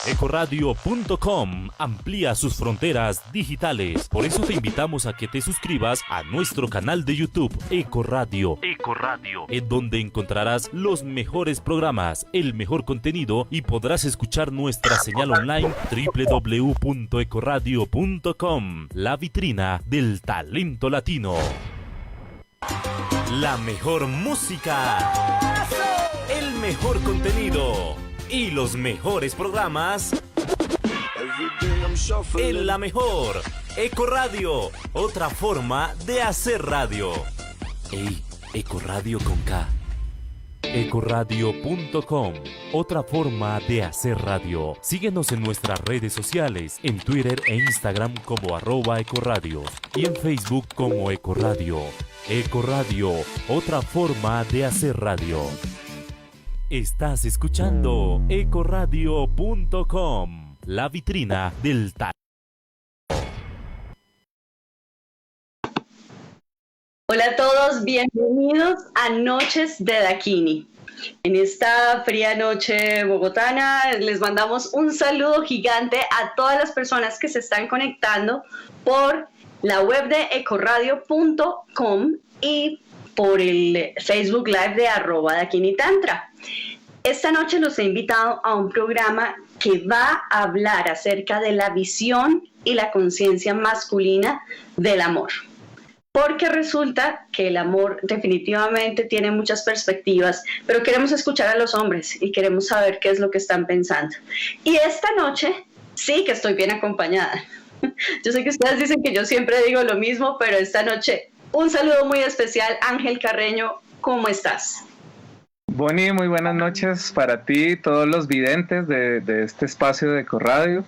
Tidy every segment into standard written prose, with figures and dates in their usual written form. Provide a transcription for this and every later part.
Ecoradio.com amplía sus fronteras digitales. Por eso te invitamos a que te suscribas a nuestro canal de YouTube Ecoradio, en donde encontrarás los mejores programas, el mejor contenido y podrás escuchar nuestra señal online www.ecoradio.com, la vitrina del talento latino. La mejor música, el mejor contenido y los mejores programas en la mejor Ecoradio, otra forma de hacer radio. Ey, Ecoradio con K. Ecoradio.com, otra forma de hacer radio. Síguenos en nuestras redes sociales, en Twitter e Instagram como @Ecoradio y en Facebook como Ecoradio. Ecoradio, otra forma de hacer radio. Estás escuchando Ecoradio.com, la vitrina del talento. Hola a todos, bienvenidos a Noches de Dakini. En esta fría noche bogotana les mandamos un saludo gigante a todas las personas que se están conectando por la web de ecoradio.com y por el Facebook Live de @DakiniTantra. Esta noche los he invitado a un programa que va a hablar acerca de la visión y la conciencia masculina del amor. Porque resulta que el amor definitivamente tiene muchas perspectivas, pero queremos escuchar a los hombres y queremos saber qué es lo que están pensando. Y esta noche sí que estoy bien acompañada. Yo sé que ustedes dicen que yo siempre digo lo mismo, pero esta noche un saludo muy especial. Ángel Carreño, ¿cómo estás? Bonnie, muy buenas noches para ti y todos los videntes de este espacio de Ecoradio.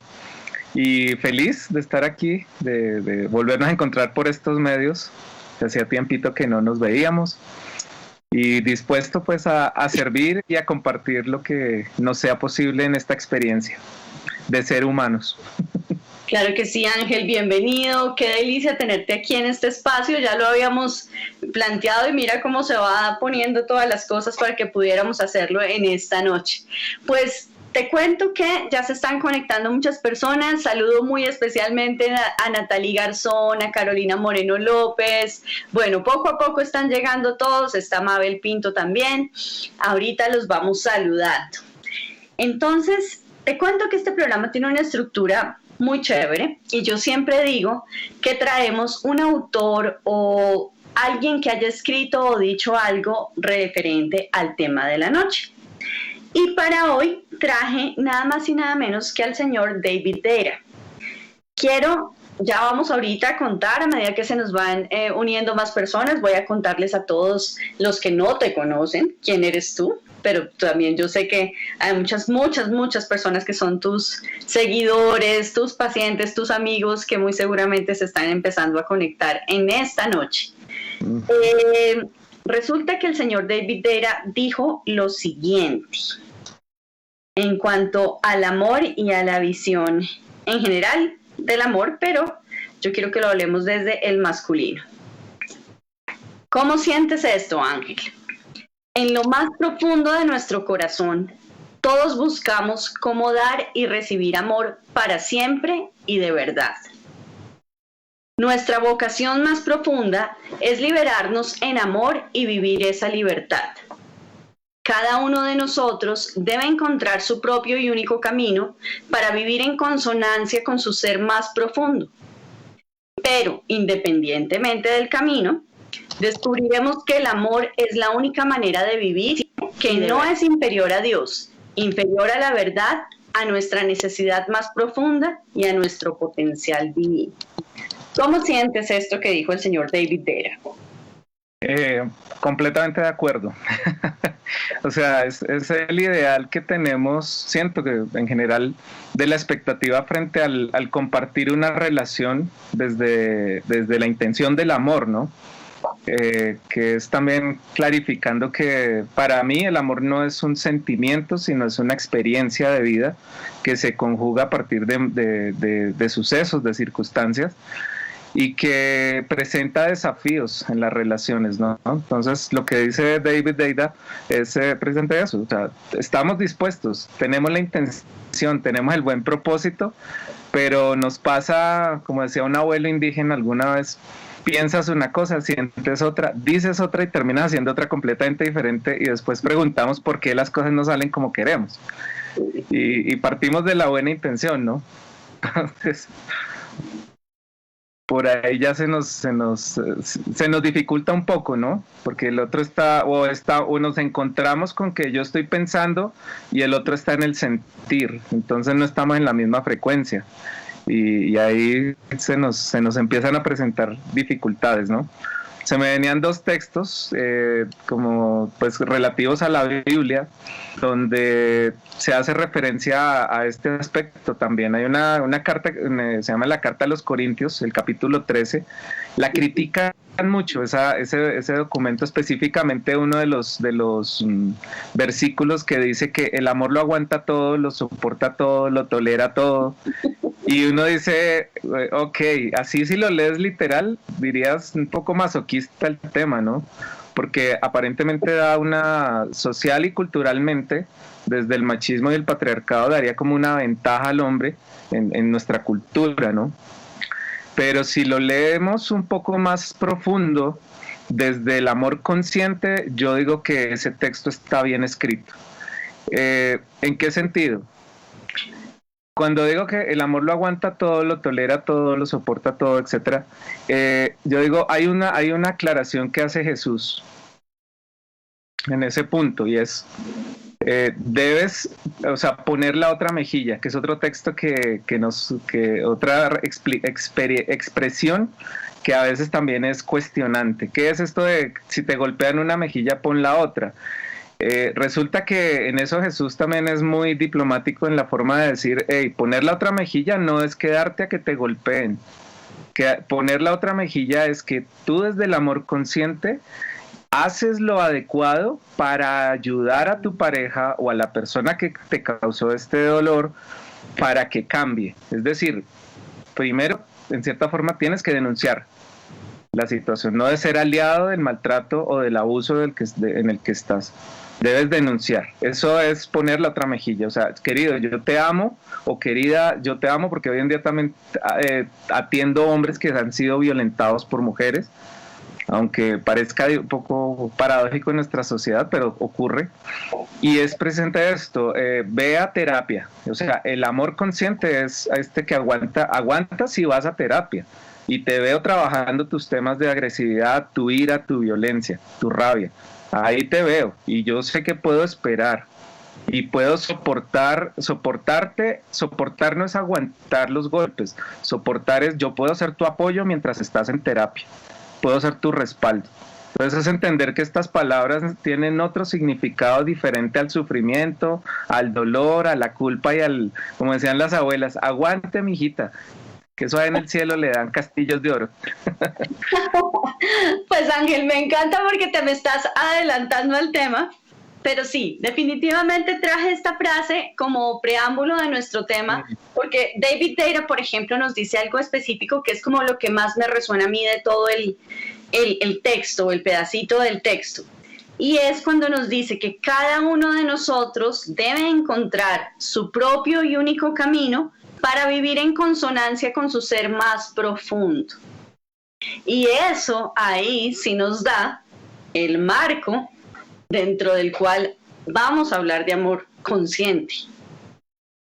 Y feliz de estar aquí, de volvernos a encontrar por estos medios. Hacía tiempito que no nos veíamos. Y dispuesto pues a servir y a compartir lo que nos sea posible en esta experiencia de ser humanos. Claro que sí, Ángel, bienvenido. Qué delicia tenerte aquí en este espacio. Ya lo habíamos planteado y mira cómo se va poniendo todas las cosas para que pudiéramos hacerlo en esta noche. Pues te cuento que ya se están conectando muchas personas. Saludo muy especialmente a Natalie Garzón, a Carolina Moreno López. Bueno, poco a poco están llegando todos. Está Mabel Pinto también. Ahorita los vamos saludando. Entonces, te cuento que este programa tiene una estructura muy chévere y yo siempre digo que traemos un autor o alguien que haya escrito o dicho algo referente al tema de la noche. Y para hoy traje nada más y nada menos que al señor David Deida. Ya vamos ahorita a contar, a medida que se nos van uniendo más personas, voy a contarles a todos los que no te conocen quién eres tú, pero también yo sé que hay muchas personas que son tus seguidores, tus pacientes, tus amigos, que muy seguramente se están empezando a conectar en esta noche. Resulta que el señor David Deida dijo lo siguiente en cuanto al amor y a la visión en general del amor, pero yo quiero que lo hablemos desde el masculino. ¿Cómo sientes esto, Ángel? En lo más profundo de nuestro corazón, todos buscamos cómo dar y recibir amor para siempre y de verdad. Nuestra vocación más profunda es liberarnos en amor y vivir esa libertad. Cada uno de nosotros debe encontrar su propio y único camino para vivir en consonancia con su ser más profundo. Pero, independientemente del camino, descubriremos que el amor es la única manera de vivir, que no es inferior a Dios, inferior a la verdad, a nuestra necesidad más profunda y a nuestro potencial divino. ¿Cómo sientes esto que dijo el señor David Deida? Completamente de acuerdo. O sea, es el ideal que tenemos, siento que en general, de la expectativa frente al compartir una relación desde la intención del amor, ¿no? Que es también clarificando que para mí el amor no es un sentimiento, sino es una experiencia de vida que se conjuga a partir de sucesos, de circunstancias. y que presenta desafíos en las relaciones, ¿no? Entonces, lo que dice David Deida es presenta eso, o sea, estamos dispuestos, tenemos la intención, tenemos el buen propósito, pero nos pasa, como decía un abuelo indígena alguna vez, piensas una cosa, sientes otra, dices otra y terminas haciendo otra completamente diferente y después preguntamos por qué las cosas no salen como queremos. Y partimos de la buena intención, ¿no? Entonces, por ahí ya se nos dificulta un poco, ¿no? Porque el otro o nos encontramos con que yo estoy pensando y el otro está en el sentir, entonces no estamos en la misma frecuencia y ahí se nos empiezan a presentar dificultades, ¿no? Se me venían dos textos como pues relativos a la Biblia, donde se hace referencia a este aspecto. También hay una carta, se llama la Carta a los Corintios, el capítulo 13, la critican mucho, ese documento, específicamente uno de los versículos que dice que el amor lo aguanta todo, lo soporta todo, lo tolera todo. Y uno dice, ok, así si lo lees literal, dirías un poco masoquista el tema, ¿no? Porque aparentemente da una, social y culturalmente, desde el machismo y el patriarcado, daría como una ventaja al hombre en nuestra cultura, ¿no? Pero si lo leemos un poco más profundo, desde el amor consciente, yo digo que ese texto está bien escrito. ¿En qué sentido? Cuando digo que el amor lo aguanta todo, lo tolera todo, lo soporta todo, etc., yo digo, hay una aclaración que hace Jesús en ese punto, y es, debes, o sea, poner la otra mejilla, que es otro texto que otra expresión que a veces también es cuestionante. ¿Qué es esto de si te golpean una mejilla, pon la otra? Resulta que en eso Jesús también es muy diplomático en la forma de decir, hey, poner la otra mejilla no es quedarte a que te golpeen. Poner la otra mejilla es que tú desde el amor consciente haces lo adecuado para ayudar a tu pareja o a la persona que te causó este dolor para que cambie. Es decir, primero, en cierta forma, tienes que denunciar la situación, no de ser aliado del maltrato o del abuso en el que estás. Debes denunciar. Eso es poner la otra mejilla. O sea, querido, yo te amo, o querida, yo te amo, porque hoy en día también atiendo hombres que han sido violentados por mujeres, aunque parezca un poco paradójico en nuestra sociedad, pero ocurre. Y es presente esto, ve a terapia. O sea, el amor consciente es este que aguanta si vas a terapia. Y te veo trabajando tus temas de agresividad, tu ira, tu violencia, tu rabia. Ahí te veo y yo sé que puedo esperar y puedo soportarte. Soportar no es aguantar los golpes, soportar es yo puedo ser tu apoyo mientras estás en terapia, puedo ser tu respaldo. Entonces es entender que estas palabras tienen otro significado diferente al sufrimiento, al dolor, a la culpa y al, como decían las abuelas, aguante mijita, que eso en el cielo le dan castillos de oro. Pues Ángel, me encanta porque te me estás adelantando al tema, pero sí, definitivamente traje esta frase como preámbulo de nuestro tema, porque David Deida, por ejemplo, nos dice algo específico que es como lo que más me resuena a mí de todo el texto, el pedacito del texto. Y es cuando nos dice que cada uno de nosotros debe encontrar su propio y único camino para vivir en consonancia con su ser más profundo. Y eso ahí sí nos da el marco dentro del cual vamos a hablar de amor consciente.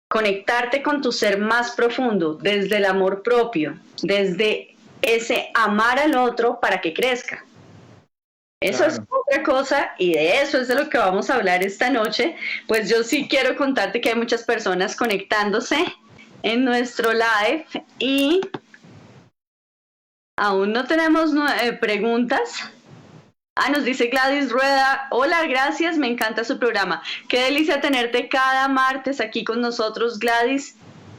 Conectarte con tu ser más profundo desde el amor propio, desde ese amar al otro para que crezca. Eso es otra cosa y de eso es de lo que vamos a hablar esta noche. Pues yo sí quiero contarte que hay muchas personas conectándose en nuestro live y aún no tenemos preguntas. Nos dice Gladys Rueda, hola, gracias, me encanta su programa. Qué delicia tenerte cada martes aquí con nosotros, Gladys.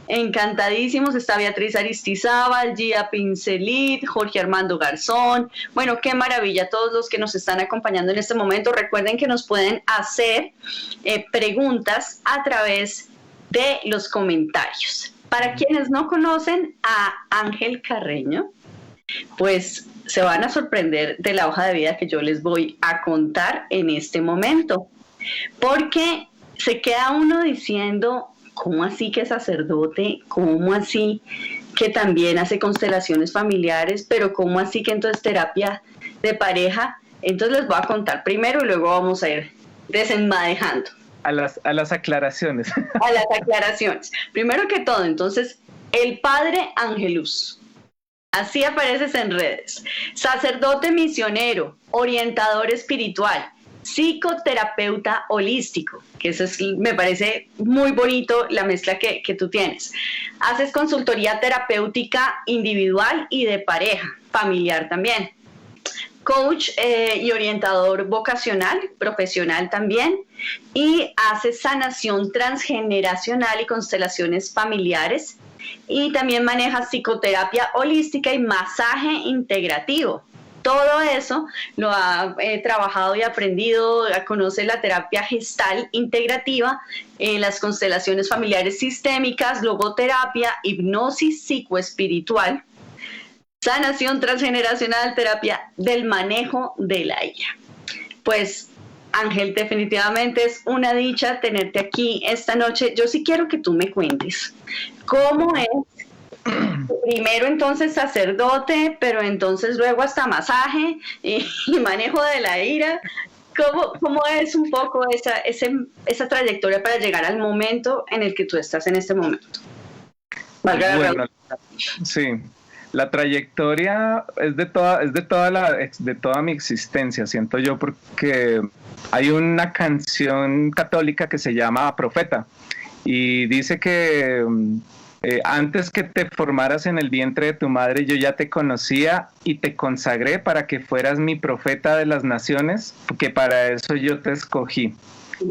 Encantadísimos, está Beatriz Aristizábal, Gia Pincelit, Jorge Armando Garzón. Bueno, qué maravilla, todos los que nos están acompañando en este momento. Recuerden que nos pueden hacer preguntas a través de los comentarios. Para quienes no conocen a Ángel Carreño, pues se van a sorprender de la hoja de vida que yo les voy a contar en este momento, porque se queda uno diciendo, ¿cómo así que es sacerdote? ¿Cómo así que también hace constelaciones familiares? Pero ¿cómo así que entonces terapia de pareja? Entonces les voy a contar primero y luego vamos a ir desenmadejando. A las aclaraciones. A las aclaraciones. Primero que todo, entonces, el padre Angelus. Así apareces en redes. Sacerdote misionero, orientador espiritual, psicoterapeuta holístico, que eso es, me parece muy bonito la mezcla que tú tienes. Haces consultoría terapéutica individual y de pareja, familiar también. Coach y orientador vocacional, profesional también, y hace sanación transgeneracional y constelaciones familiares, y también maneja psicoterapia holística y masaje integrativo. Todo eso lo ha trabajado y aprendido, conoce la terapia gestal integrativa, las constelaciones familiares sistémicas, logoterapia, hipnosis psicoespiritual, sanación transgeneracional, terapia del manejo de la ira. Pues, Ángel, definitivamente es una dicha tenerte aquí esta noche. Yo sí quiero que tú me cuentes cómo es, primero entonces sacerdote, pero entonces luego hasta masaje y manejo de la ira. ¿Cómo es un poco esa trayectoria para llegar al momento en el que tú estás en este momento? Bueno, sí. La trayectoria es de toda mi existencia, siento yo, porque hay una canción católica que se llama Profeta y dice que antes que te formaras en el vientre de tu madre, yo ya te conocía y te consagré para que fueras mi profeta de las naciones, porque para eso yo te escogí.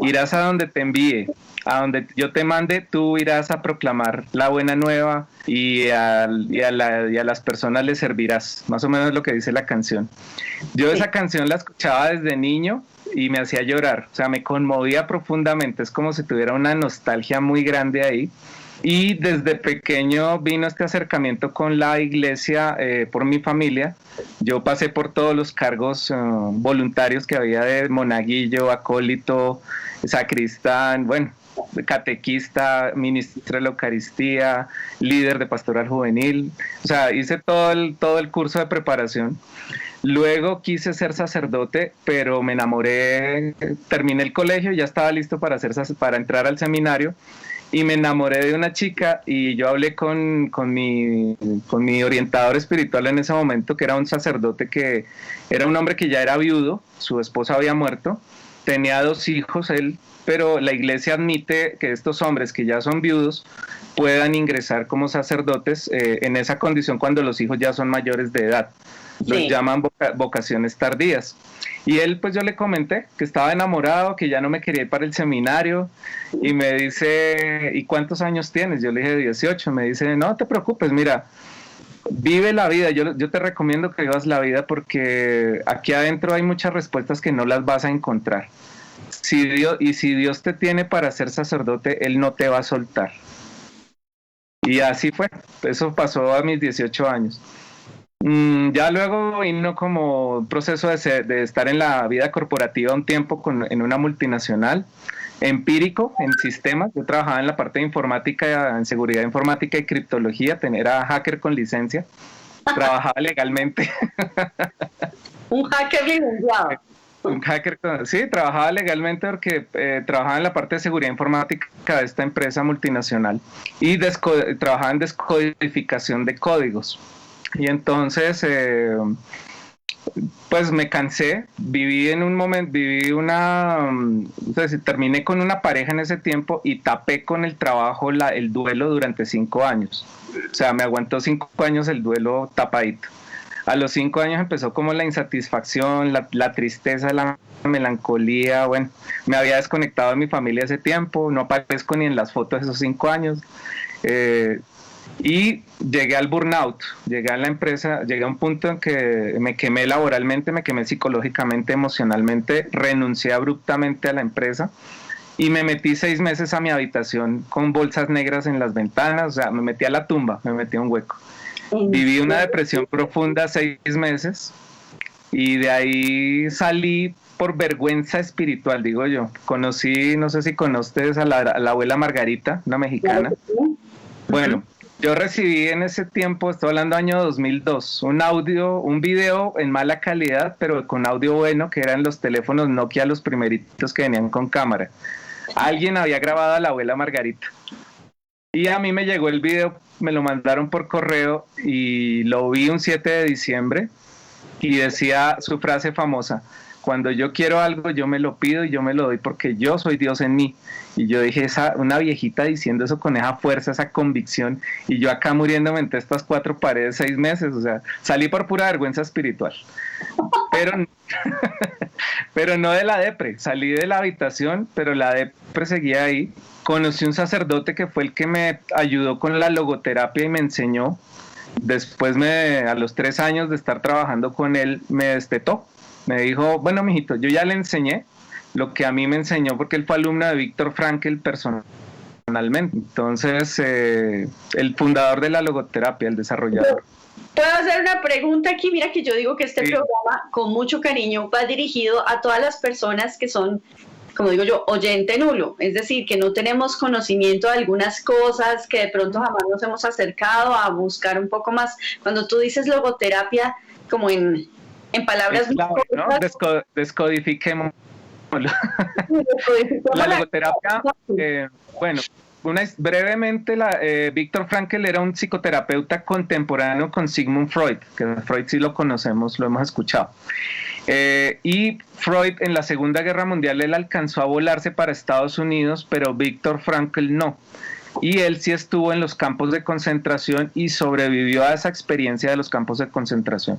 Irás a donde te envíe, a donde yo te mande, tú irás a proclamar la buena nueva y a las personas les servirás. Más o menos lo que dice la canción. Yo esa canción la escuchaba desde niño y me hacía llorar, o sea, me conmovía profundamente, es como si tuviera una nostalgia muy grande ahí. Y desde pequeño vino este acercamiento con la iglesia por mi familia. Yo pasé por todos los cargos voluntarios que había de monaguillo, acólito, sacristán, bueno, catequista, ministro de la Eucaristía, líder de pastoral juvenil. O sea, hice todo el curso de preparación. Luego quise ser sacerdote, pero me enamoré, terminé el colegio, ya estaba listo para entrar al seminario. Y me enamoré de una chica y yo hablé con mi orientador espiritual en ese momento, que era un sacerdote que era un hombre que ya era viudo, su esposa había muerto, tenía 2 hijos él, pero la iglesia admite que estos hombres que ya son viudos puedan ingresar como sacerdotes en esa condición cuando los hijos ya son mayores de edad. Los llaman vocaciones tardías. Y él, pues yo le comenté que estaba enamorado, que ya no me quería ir para el seminario, y me dice, ¿y cuántos años tienes? Yo le dije 18, me dice, no te preocupes, mira, vive la vida, yo te recomiendo que vivas la vida porque aquí adentro hay muchas respuestas que no las vas a encontrar. Si Dios te tiene para ser sacerdote, Él no te va a soltar. Y así fue, eso pasó a mis 18 años. Ya luego vino como un proceso de estar en la vida corporativa un tiempo en una multinacional, empírico, en sistemas. Yo trabajaba en la parte de informática, en seguridad informática y criptología, era hacker con licencia, trabajaba legalmente. Un hacker licenciado. Un hacker, sí, trabajaba legalmente porque trabajaba en la parte de seguridad informática de esta empresa multinacional y trabajaba en descodificación de códigos. Y entonces, pues me cansé, terminé con una pareja en ese tiempo y tapé con el trabajo el duelo durante 5 años. O sea, me aguantó 5 años el duelo tapadito. A los 5 años empezó como la insatisfacción, la tristeza, la melancolía. Bueno, me había desconectado de mi familia ese tiempo, no aparezco ni en las fotos de esos 5 años. Y llegué al burnout, llegué a la empresa, llegué a un punto en que me quemé laboralmente, me quemé psicológicamente, emocionalmente, renuncié abruptamente a la empresa y me metí 6 meses a mi habitación con bolsas negras en las ventanas, o sea, me metí a la tumba, me metí a un hueco. Viví una depresión profunda 6 meses y de ahí salí por vergüenza espiritual, digo yo. Conocí, no sé si conoces a la abuela Margarita, una mexicana. Bueno, yo recibí en ese tiempo, estoy hablando año 2002, un video en mala calidad, pero con audio bueno, que eran los teléfonos Nokia, los primeritos que venían con cámara. Alguien había grabado a la abuela Margarita. Y a mí me llegó el video, me lo mandaron por correo y lo vi un 7 de diciembre y decía su frase famosa: cuando yo quiero algo, yo me lo pido y yo me lo doy porque yo soy Dios en mí. Y yo dije, una viejita diciendo eso con esa fuerza, esa convicción, y yo acá muriéndome entre estas 4 paredes 6 meses, o sea, salí por pura vergüenza espiritual. Pero no de la depre, salí de la habitación, pero la depre seguía ahí. Conocí un sacerdote que fue el que me ayudó con la logoterapia y me enseñó. Después, a los 3 años de estar trabajando con él, me destetó. Me dijo, bueno, mijito, yo ya le enseñé lo que a mí me enseñó, porque él fue alumno de Víctor Frankl personalmente. Entonces, el fundador de la logoterapia, el desarrollador. Puedo hacer una pregunta aquí. Mira que yo digo que este programa, con mucho cariño, va dirigido a todas las personas que son, como digo yo, oyente nulo, es decir, que no tenemos conocimiento de algunas cosas, que de pronto jamás nos hemos acercado a buscar un poco más. Cuando tú dices logoterapia, como en palabras... Claro, ¿no? Descodifiquemos. La logoterapia, bueno, brevemente, Víctor Frankl era un psicoterapeuta contemporáneo con Sigmund Freud, que Freud sí lo conocemos, lo hemos escuchado. Y Freud en la Segunda Guerra Mundial él alcanzó a volarse para Estados Unidos, pero Víctor Frankl no. Y él sí estuvo en los campos de concentración y sobrevivió a esa experiencia de los campos de concentración.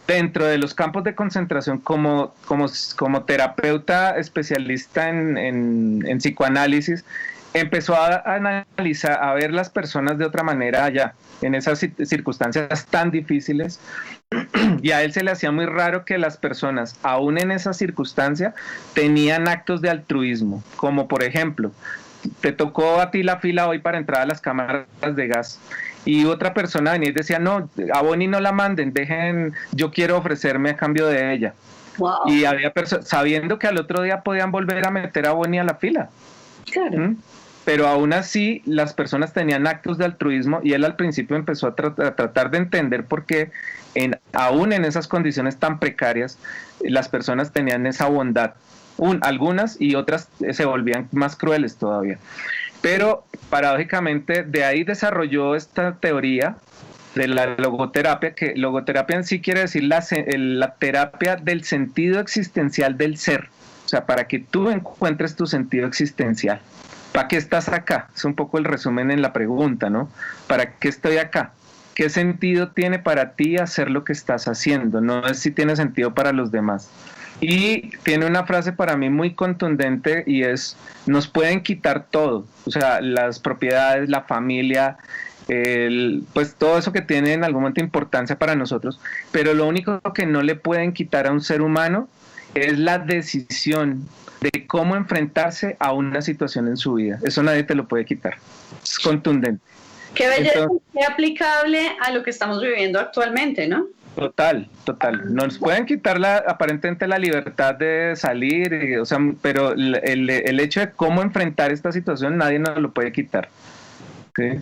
Dentro de los campos de concentración, como terapeuta especialista en psicoanálisis, empezó a analizar, a ver las personas de otra manera allá, en esas circunstancias tan difíciles, y a él se le hacía muy raro que las personas, aún en esa circunstancia, tenían actos de altruismo, como por ejemplo, te tocó a ti la fila hoy para entrar a las cámaras de gas, y otra persona venía y decía, no, a Bonnie no la manden, yo quiero ofrecerme a cambio de ella. Wow. Y había personas, sabiendo que al otro día podían volver a meter a Bonnie a la fila. Claro. Pero aún así las personas tenían actos de altruismo y él al principio empezó a tratar de entender por qué aún en esas condiciones tan precarias las personas tenían esa bondad. Algunas y otras se volvían más crueles todavía. Pero paradójicamente de ahí desarrolló esta teoría de la logoterapia, que logoterapia en sí quiere decir la terapia del sentido existencial del ser. O sea, para que tú encuentres tu sentido existencial. ¿Para qué estás acá? Es un poco el resumen en la pregunta, ¿no? ¿Para qué estoy acá? ¿Qué sentido tiene para ti hacer lo que estás haciendo? No es si tiene sentido para los demás. Y tiene una frase para mí muy contundente y es, nos pueden quitar todo, o sea, las propiedades, la familia, pues todo eso que tiene en algún momento importancia para nosotros, pero lo único que no le pueden quitar a un ser humano es la decisión de cómo enfrentarse a una situación en su vida. Eso nadie te lo puede quitar, es contundente. Qué belleza, qué aplicable a lo que estamos viviendo actualmente, ¿no? Total. Nos pueden quitar aparentemente la libertad de salir, pero el hecho de cómo enfrentar esta situación nadie nos lo puede quitar. ¿Sí?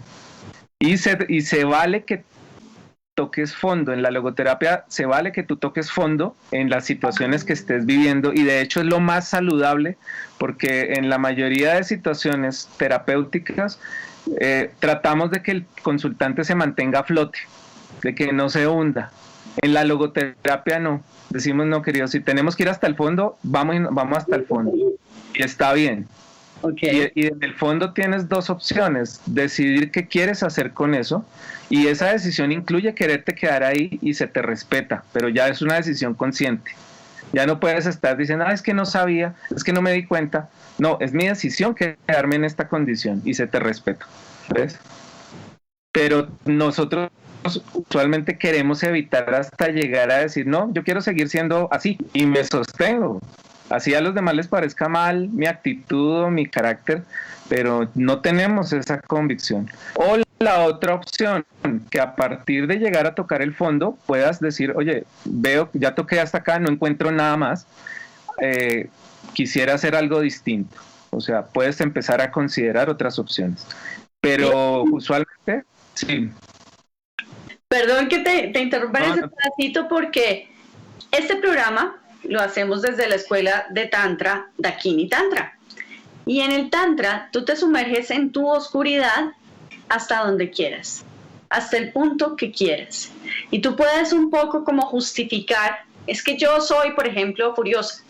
Y se vale que toques fondo. En la logoterapia se vale que tú toques fondo en las situaciones que estés viviendo y de hecho es lo más saludable porque en la mayoría de situaciones terapéuticas tratamos de que el consultante se mantenga a flote, de que no se hunda. En la logoterapia no, decimos no, querido, si tenemos que ir hasta el fondo, vamos hasta el fondo y está bien. Okay. Y en el fondo tienes 2 opciones, decidir qué quieres hacer con eso y esa decisión incluye quererte quedar ahí y se te respeta, pero ya es una decisión consciente. Ya no puedes estar diciendo, es que no sabía, es que no me di cuenta. No, es mi decisión quedarme en esta condición y se te respeta. ¿Ves? Pero nosotros usualmente queremos evitar hasta llegar a decir, no, yo quiero seguir siendo así y me sostengo. así a los demás les parezca mal mi actitud o mi carácter, pero no tenemos esa convicción. O la otra opción, que a partir de llegar a tocar el fondo puedas decir, oye, veo, ya toqué hasta acá, no encuentro nada más, quisiera hacer algo distinto. O sea, puedes empezar a considerar otras opciones. Pero usualmente, sí. Perdón que te interrumpa en ese pedacito, porque este programa lo hacemos desde la escuela de Tantra, Dakini Tantra. Y en el Tantra tú te sumerges en tu oscuridad hasta donde quieras, hasta el punto que quieras. Y tú puedes un poco como justificar, es que yo soy, por ejemplo, furiosa.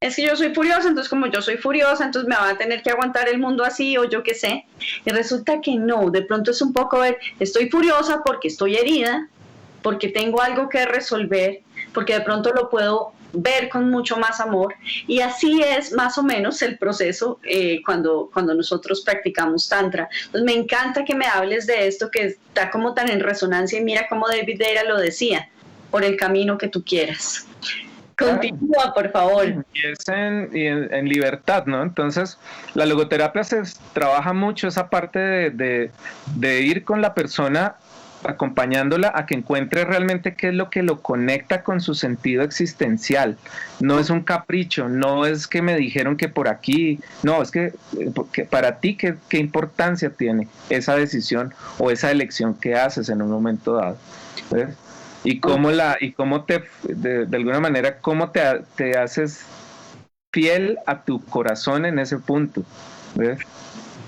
Es que yo soy furiosa, entonces como yo soy furiosa, entonces me va a tener que aguantar el mundo así o yo qué sé. Y resulta que no, de pronto es un poco ver, estoy furiosa porque estoy herida, porque tengo algo que resolver, porque de pronto lo puedo ver con mucho más amor. Y así es más o menos el proceso cuando nosotros practicamos Tantra. Entonces me encanta que me hables de esto que está como tan en resonancia, y mira cómo David Deida lo decía, por el camino que tú quieras. Continúa, por favor. Y es en libertad, ¿no? Entonces, la logoterapia se trabaja mucho esa parte de ir con la persona, acompañándola a que encuentre realmente qué es lo que lo conecta con su sentido existencial. No es un capricho, no es que me dijeron que por aquí, no, es que para ti, ¿qué importancia tiene esa decisión o esa elección que haces en un momento dado? ¿Ves? Y cómo de alguna manera, cómo te haces fiel a tu corazón en ese punto, ¿ves?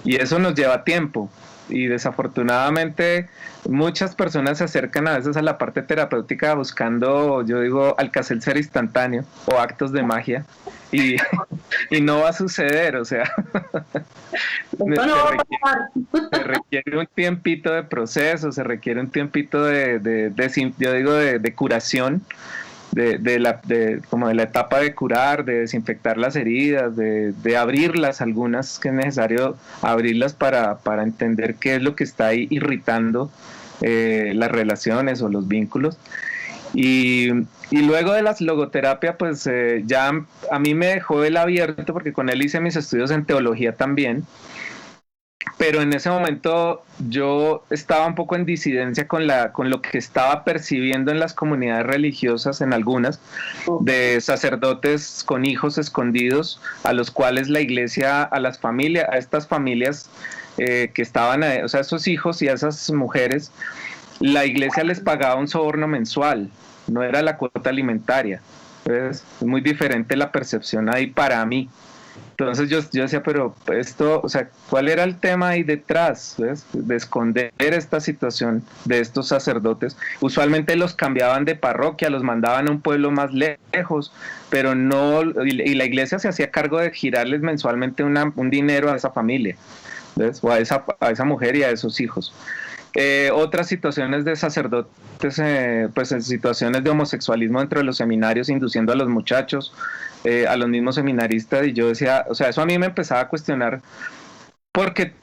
Y eso nos lleva tiempo. Y desafortunadamente muchas personas se acercan a veces a la parte terapéutica buscando, yo digo, Alka-Seltzer instantáneo o actos de magia, y no va a suceder, o sea, se requiere un tiempito de proceso, se requiere un tiempito de curación, como de la etapa de curar, de desinfectar las heridas, de abrirlas, algunas que es necesario abrirlas para entender qué es lo que está ahí irritando las relaciones o los vínculos. Y luego de la logoterapia, pues ya a mí me dejó él abierto, porque con él hice mis estudios en teología también. Pero en ese momento yo estaba un poco en disidencia con lo que estaba percibiendo en las comunidades religiosas, en algunas, de sacerdotes con hijos escondidos, a los cuales la iglesia, a estas familias que estaban, o sea, esos hijos y a esas mujeres, la iglesia les pagaba un soborno mensual, no era la cuota alimentaria. Entonces, es muy diferente la percepción ahí para mí. Entonces yo decía, pero esto, o sea, ¿cuál era el tema ahí detrás? ¿Ves? De esconder esta situación de estos sacerdotes. Usualmente los cambiaban de parroquia, los mandaban a un pueblo más lejos, pero no, y la iglesia se hacía cargo de girarles mensualmente un dinero a esa familia, ¿ves? O a esa mujer y a esos hijos. Otras situaciones de sacerdotes, pues en situaciones de homosexualismo dentro de los seminarios, induciendo a los muchachos, a los mismos seminaristas, y yo decía, o sea, eso a mí me empezaba a cuestionar, porque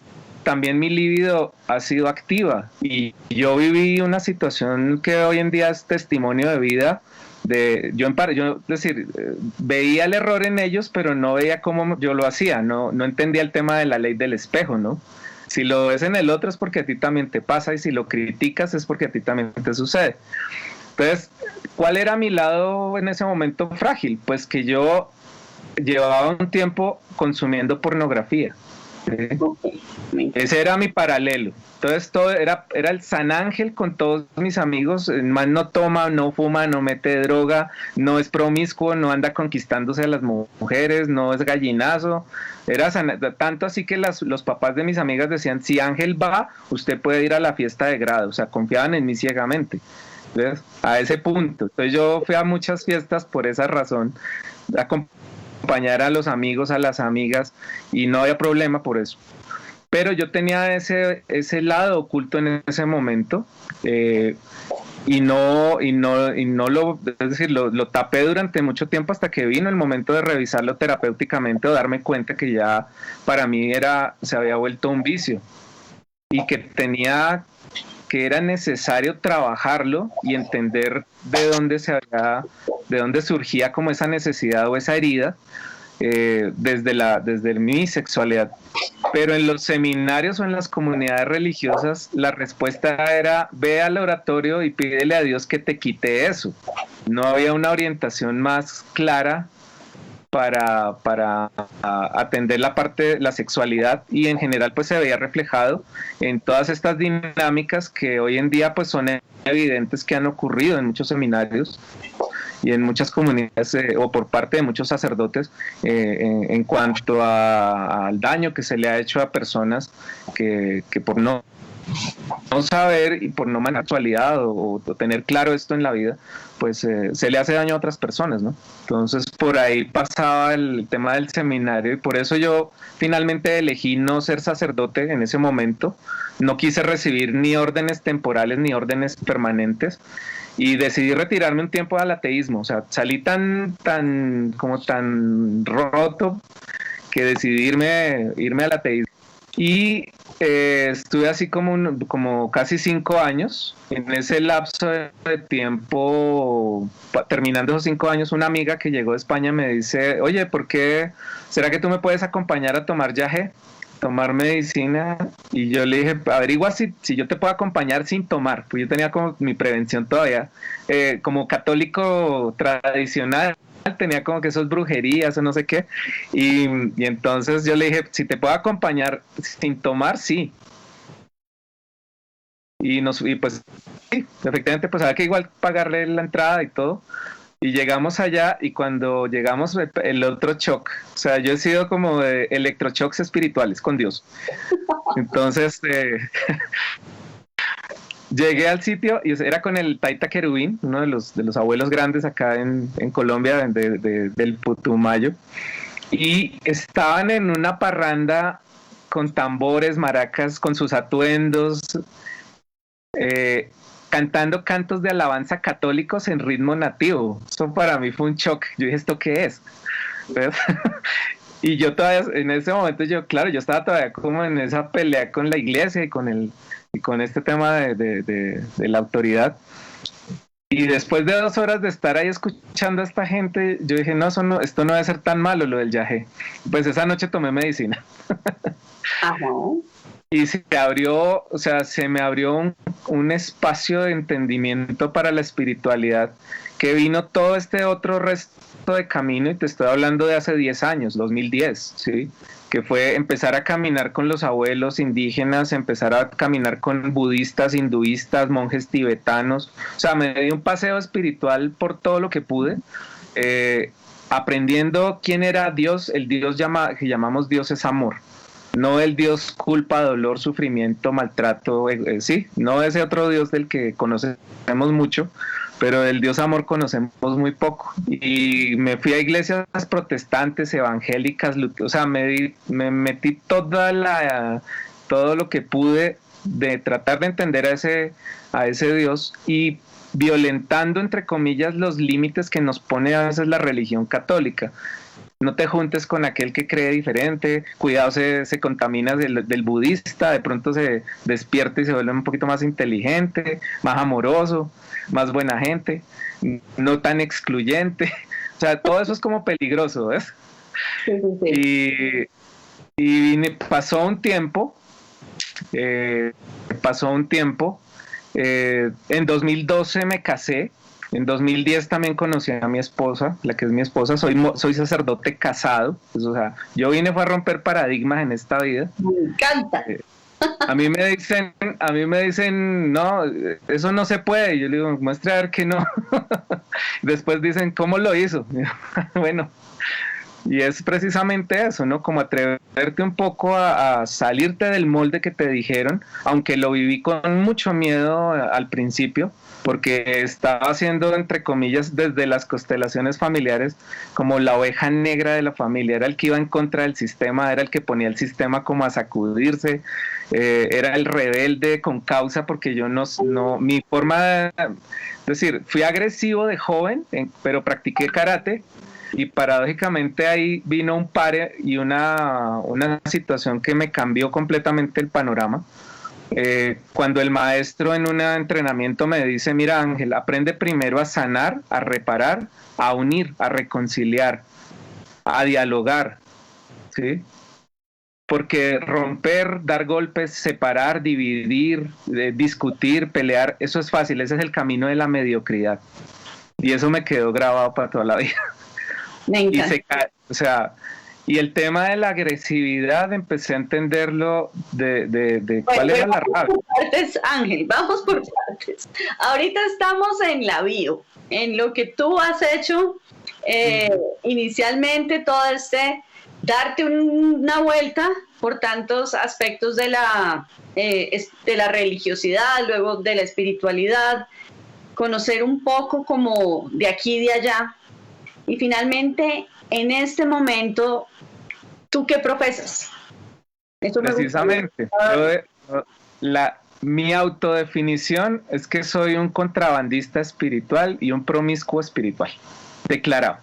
también mi libido ha sido activa, y yo viví una situación que hoy en día es testimonio de vida. Yo veía el error en ellos, pero no veía cómo yo lo hacía, no entendía el tema de la ley del espejo, ¿no? Si lo ves en el otro es porque a ti también te pasa, y si lo criticas es porque a ti también te sucede. Entonces, ¿cuál era mi lado en ese momento frágil? Pues que yo llevaba un tiempo consumiendo pornografía. ¿Sí? Ese era mi paralelo. Entonces todo era el San Ángel con todos mis amigos. El man no toma, no fuma, no mete droga, no es promiscuo, no anda conquistándose a las mujeres, no es gallinazo. Era tanto así que los papás de mis amigas decían, si Ángel va, usted puede ir a la fiesta de grado. O sea, confiaban en mí ciegamente. Entonces, a ese punto. Entonces yo fui a muchas fiestas por esa razón, a acompañar a los amigos, a las amigas, y no había problema por eso. Pero yo tenía ese lado oculto en ese momento, y no lo, es decir, lo tapé durante mucho tiempo hasta que vino el momento de revisarlo terapéuticamente o darme cuenta que ya para mí se había vuelto un vicio y que era necesario trabajarlo y entender de dónde se había de dónde surgía como esa necesidad o esa herida desde mi sexualidad. Pero en los seminarios o en las comunidades religiosas la respuesta era: ve al oratorio y pídele a Dios que te quite eso. No había una orientación más clara para atender la parte de la sexualidad, y en general pues se veía reflejado en todas estas dinámicas que hoy en día pues son evidentes, que han ocurrido en muchos seminarios y en muchas comunidades o por parte de muchos sacerdotes en cuanto al daño que se le ha hecho a personas que por no saber y por no manejar sexualidad o tener claro esto en la vida, pues se le hace daño a otras personas, ¿no? Entonces por ahí pasaba el tema del seminario, y por eso yo finalmente elegí no ser sacerdote en ese momento. No quise recibir ni órdenes temporales ni órdenes permanentes, y decidí retirarme un tiempo al ateísmo. O sea, salí tan roto que decidí irme al ateísmo. Y estuve así como casi 5 años. En ese lapso de tiempo, terminando esos 5 años, una amiga que llegó de España me dice: oye, ¿por qué? ¿Será que tú me puedes acompañar a tomar yagé? Tomar medicina. Y yo le dije: averigua si yo te puedo acompañar sin tomar, pues yo tenía como mi prevención todavía, como católico tradicional, tenía como que eso es brujería, eso no sé qué, y entonces yo le dije: si te puedo acompañar sin tomar, sí. Y pues sí, efectivamente, pues había que igual pagarle la entrada y todo. Y llegamos allá, y cuando llegamos, el otro shock. O sea, yo he sido como de electroshocks espirituales con Dios. Entonces, llegué al sitio y era con el Taita Querubín, uno de los abuelos grandes acá en Colombia, del Putumayo. Y estaban en una parranda con tambores, maracas, con sus atuendos, cantando cantos de alabanza católicos en ritmo nativo. Eso para mí fue un shock. Yo dije: ¿esto qué es? Y yo todavía, en ese momento, yo estaba todavía como en esa pelea con la iglesia y con este tema de la autoridad. Y después de 2 horas de estar ahí escuchando a esta gente, yo dije: esto no debe ser tan malo, lo del yagé. Pues esa noche tomé medicina. Ajá. Y se me abrió un espacio de entendimiento para la espiritualidad, que vino todo este otro resto de camino, y te estoy hablando de hace 10 años, 2010, ¿sí? Que fue empezar a caminar con los abuelos indígenas, empezar a caminar con budistas, hinduistas, monjes tibetanos. O sea, me di un paseo espiritual por todo lo que pude, aprendiendo quién era Dios. El Dios que llamamos Dios es amor. No el Dios culpa, dolor, sufrimiento, maltrato, sí, no ese otro Dios del que conocemos mucho, pero del Dios amor conocemos muy poco. Y me fui a iglesias protestantes, evangélicas, o sea, me metí todo lo que pude de tratar de entender a ese Dios, y violentando, entre comillas, los límites que nos pone a veces la religión católica. No te juntes con aquel que cree diferente, cuidado, se contamina del budista, de pronto se despierta y se vuelve un poquito más inteligente, más amoroso, más buena gente, no tan excluyente. O sea, todo eso es como peligroso, ¿ves? Sí. Y pasó un tiempo, en 2012 me casé. En 2010 también conocí a mi esposa, la que es mi esposa. Soy sacerdote casado, pues, o sea, yo fue a romper paradigmas en esta vida. Me encanta. A mí me dicen, no, eso no se puede. Y yo le digo: muestre a ver que no. Después dicen: ¿cómo lo hizo? Bueno, y es precisamente eso, ¿no? Como atreverte un poco a salirte del molde que te dijeron, aunque lo viví con mucho miedo al principio, porque estaba haciendo, entre comillas, desde las constelaciones familiares, como la oveja negra de la familia. Era el que iba en contra del sistema, era el que ponía el sistema como a sacudirse, era el rebelde con causa, porque yo mi forma de decir, fui agresivo de joven, pero practiqué karate. Y paradójicamente ahí vino un pare y una situación que me cambió completamente el panorama, Cuando el maestro en un entrenamiento me dice, mira Ángel, aprende primero a sanar, a reparar, a unir, a reconciliar, a dialogar, ¿sí? Porque romper, dar golpes, separar, dividir, discutir, pelear, eso es fácil, ese es el camino de la mediocridad. Y eso me quedó grabado para toda la vida. Me encanta. Y el tema de la agresividad empecé a entenderlo de cuál era la rabia. Partes, Ángel, vamos por partes. Ahorita estamos en la bio, en lo que tú has hecho inicialmente, todo darte una vuelta por tantos aspectos de la religiosidad, luego de la espiritualidad, conocer un poco como de aquí y de allá, y finalmente en este momento, ¿tú qué profesas? Precisamente, mi autodefinición es que soy un contrabandista espiritual y un promiscuo espiritual, declarado.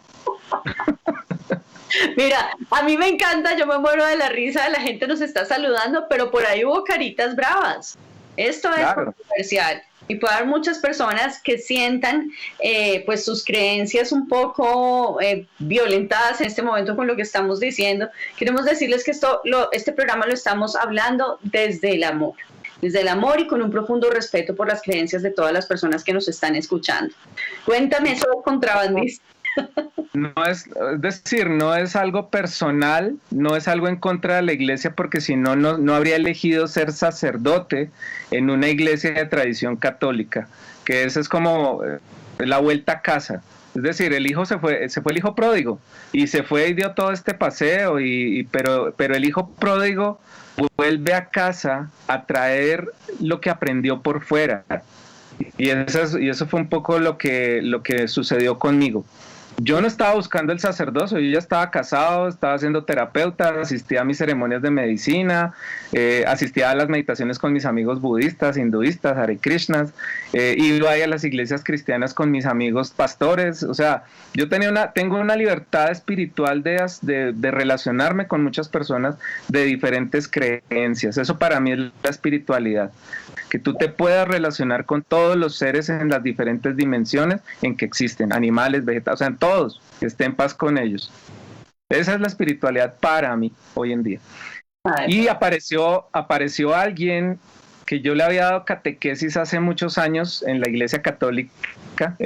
Mira, a mí me encanta, yo me muero de la risa, la gente nos está saludando, pero por ahí hubo caritas bravas. Esto es controversial y puede haber muchas personas que sientan pues sus creencias un poco violentadas en este momento con lo que estamos diciendo. Queremos decirles que este programa lo estamos hablando desde el amor y con un profundo respeto por las creencias de todas las personas que nos están escuchando. Cuéntame eso, contrabandista. No es decir, no es algo personal, no es algo en contra de la iglesia, porque si no, no habría elegido ser sacerdote en una iglesia de tradición católica, que eso es como la vuelta a casa. Es decir, el hijo se fue el hijo pródigo, y se fue y dio todo este paseo, pero el hijo pródigo vuelve a casa a traer lo que aprendió por fuera. Y eso fue un poco lo que sucedió conmigo. Yo no estaba buscando el sacerdocio, yo ya estaba casado, estaba siendo terapeuta, asistía a mis ceremonias de medicina, asistía a las meditaciones con mis amigos budistas, hinduistas, Hare Krishnas, iba a las iglesias cristianas con mis amigos pastores. O sea, yo tengo una libertad espiritual de relacionarme con muchas personas de diferentes creencias. Eso para mí es la espiritualidad, que tú te puedas relacionar con todos los seres en las diferentes dimensiones en que existen, animales, vegetales, o sea, en todos, que esté en paz con ellos. Esa es la espiritualidad para mí hoy en día. Y apareció alguien que yo le había dado catequesis hace muchos años en la iglesia católica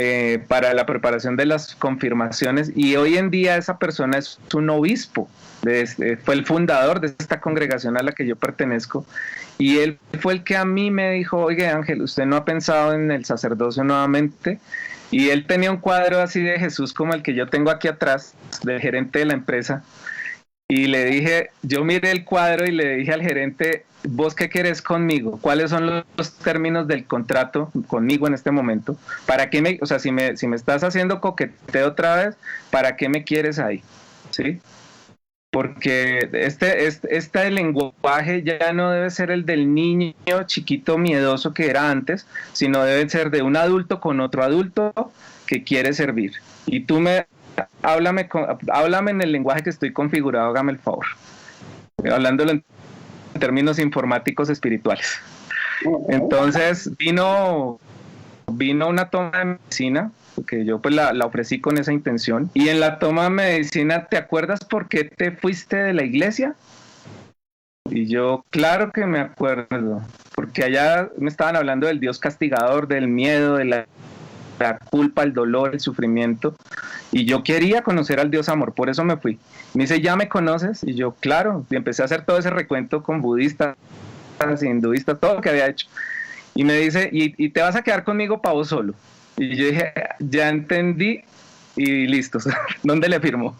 para la preparación de las confirmaciones, y hoy en día esa persona es un obispo, fue el fundador de esta congregación a la que yo pertenezco, y él fue el que a mí me dijo, oye Ángel, ¿usted no ha pensado en el sacerdocio nuevamente? Y él tenía un cuadro así de Jesús como el que yo tengo aquí atrás, del gerente de la empresa, y le dije, yo miré el cuadro y le dije al gerente, ¿vos qué querés conmigo? ¿Cuáles son los términos del contrato conmigo en este momento? ¿Para qué si me estás haciendo coqueteo otra vez, ¿para qué me quieres ahí? ¿Sí? Porque este lenguaje ya no debe ser el del niño chiquito miedoso que era antes, sino debe ser de un adulto con otro adulto que quiere servir. Y tú háblame en el lenguaje que estoy configurado, hágame el favor. Hablándolo en términos informáticos espirituales. Entonces vino una toma de medicina, que yo pues la ofrecí con esa intención, y en la toma de medicina, ¿te acuerdas por qué te fuiste de la iglesia? Y yo, claro que me acuerdo, porque allá me estaban hablando del Dios castigador, del miedo, de la culpa, el dolor, el sufrimiento, y yo quería conocer al Dios amor, por eso me fui. Me dice, ¿ya me conoces? Y yo, claro, y empecé a hacer todo ese recuento con budistas, hinduistas, todo lo que había hecho. Y me dice, ¿y te vas a quedar conmigo para vos solo? Y yo dije, ya entendí, y listo, ¿dónde le firmo?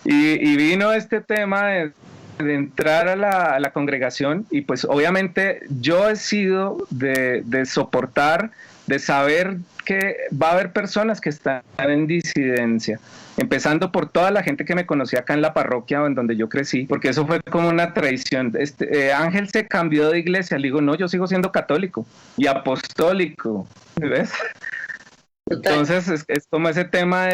y vino este tema de entrar a la congregación, y pues obviamente yo he sido de soportar, de saber que va a haber personas que están en disidencia, empezando por toda la gente que me conocía acá en la parroquia en donde yo crecí, porque eso fue como una traición. Ángel se cambió de iglesia, le digo, no, yo sigo siendo católico y apostólico, ¿ves? Total. Entonces es como ese tema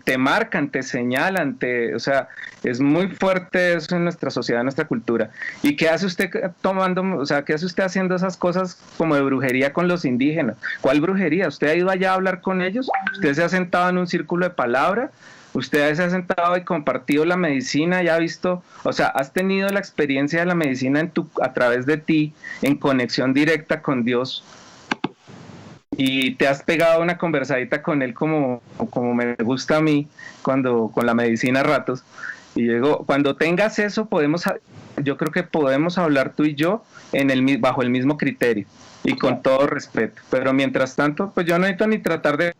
te marcan, te señalan, o sea, es muy fuerte eso en nuestra sociedad, en nuestra cultura. ¿Y qué hace usted o sea, qué hace usted haciendo esas cosas como de brujería con los indígenas? ¿Cuál brujería? ¿Usted ha ido allá a hablar con ellos? ¿Usted se ha sentado en un círculo de palabra? ¿Usted se ha sentado y compartido la medicina y ha visto, o sea, has tenido la experiencia de la medicina a través de ti, en conexión directa con Dios? Y te has pegado una conversadita con él como me gusta a mí con la medicina a ratos. Y luego, cuando tengas eso, yo creo que podemos hablar tú y yo bajo el mismo criterio y con todo respeto. Pero mientras tanto, pues yo no necesito ni tratar de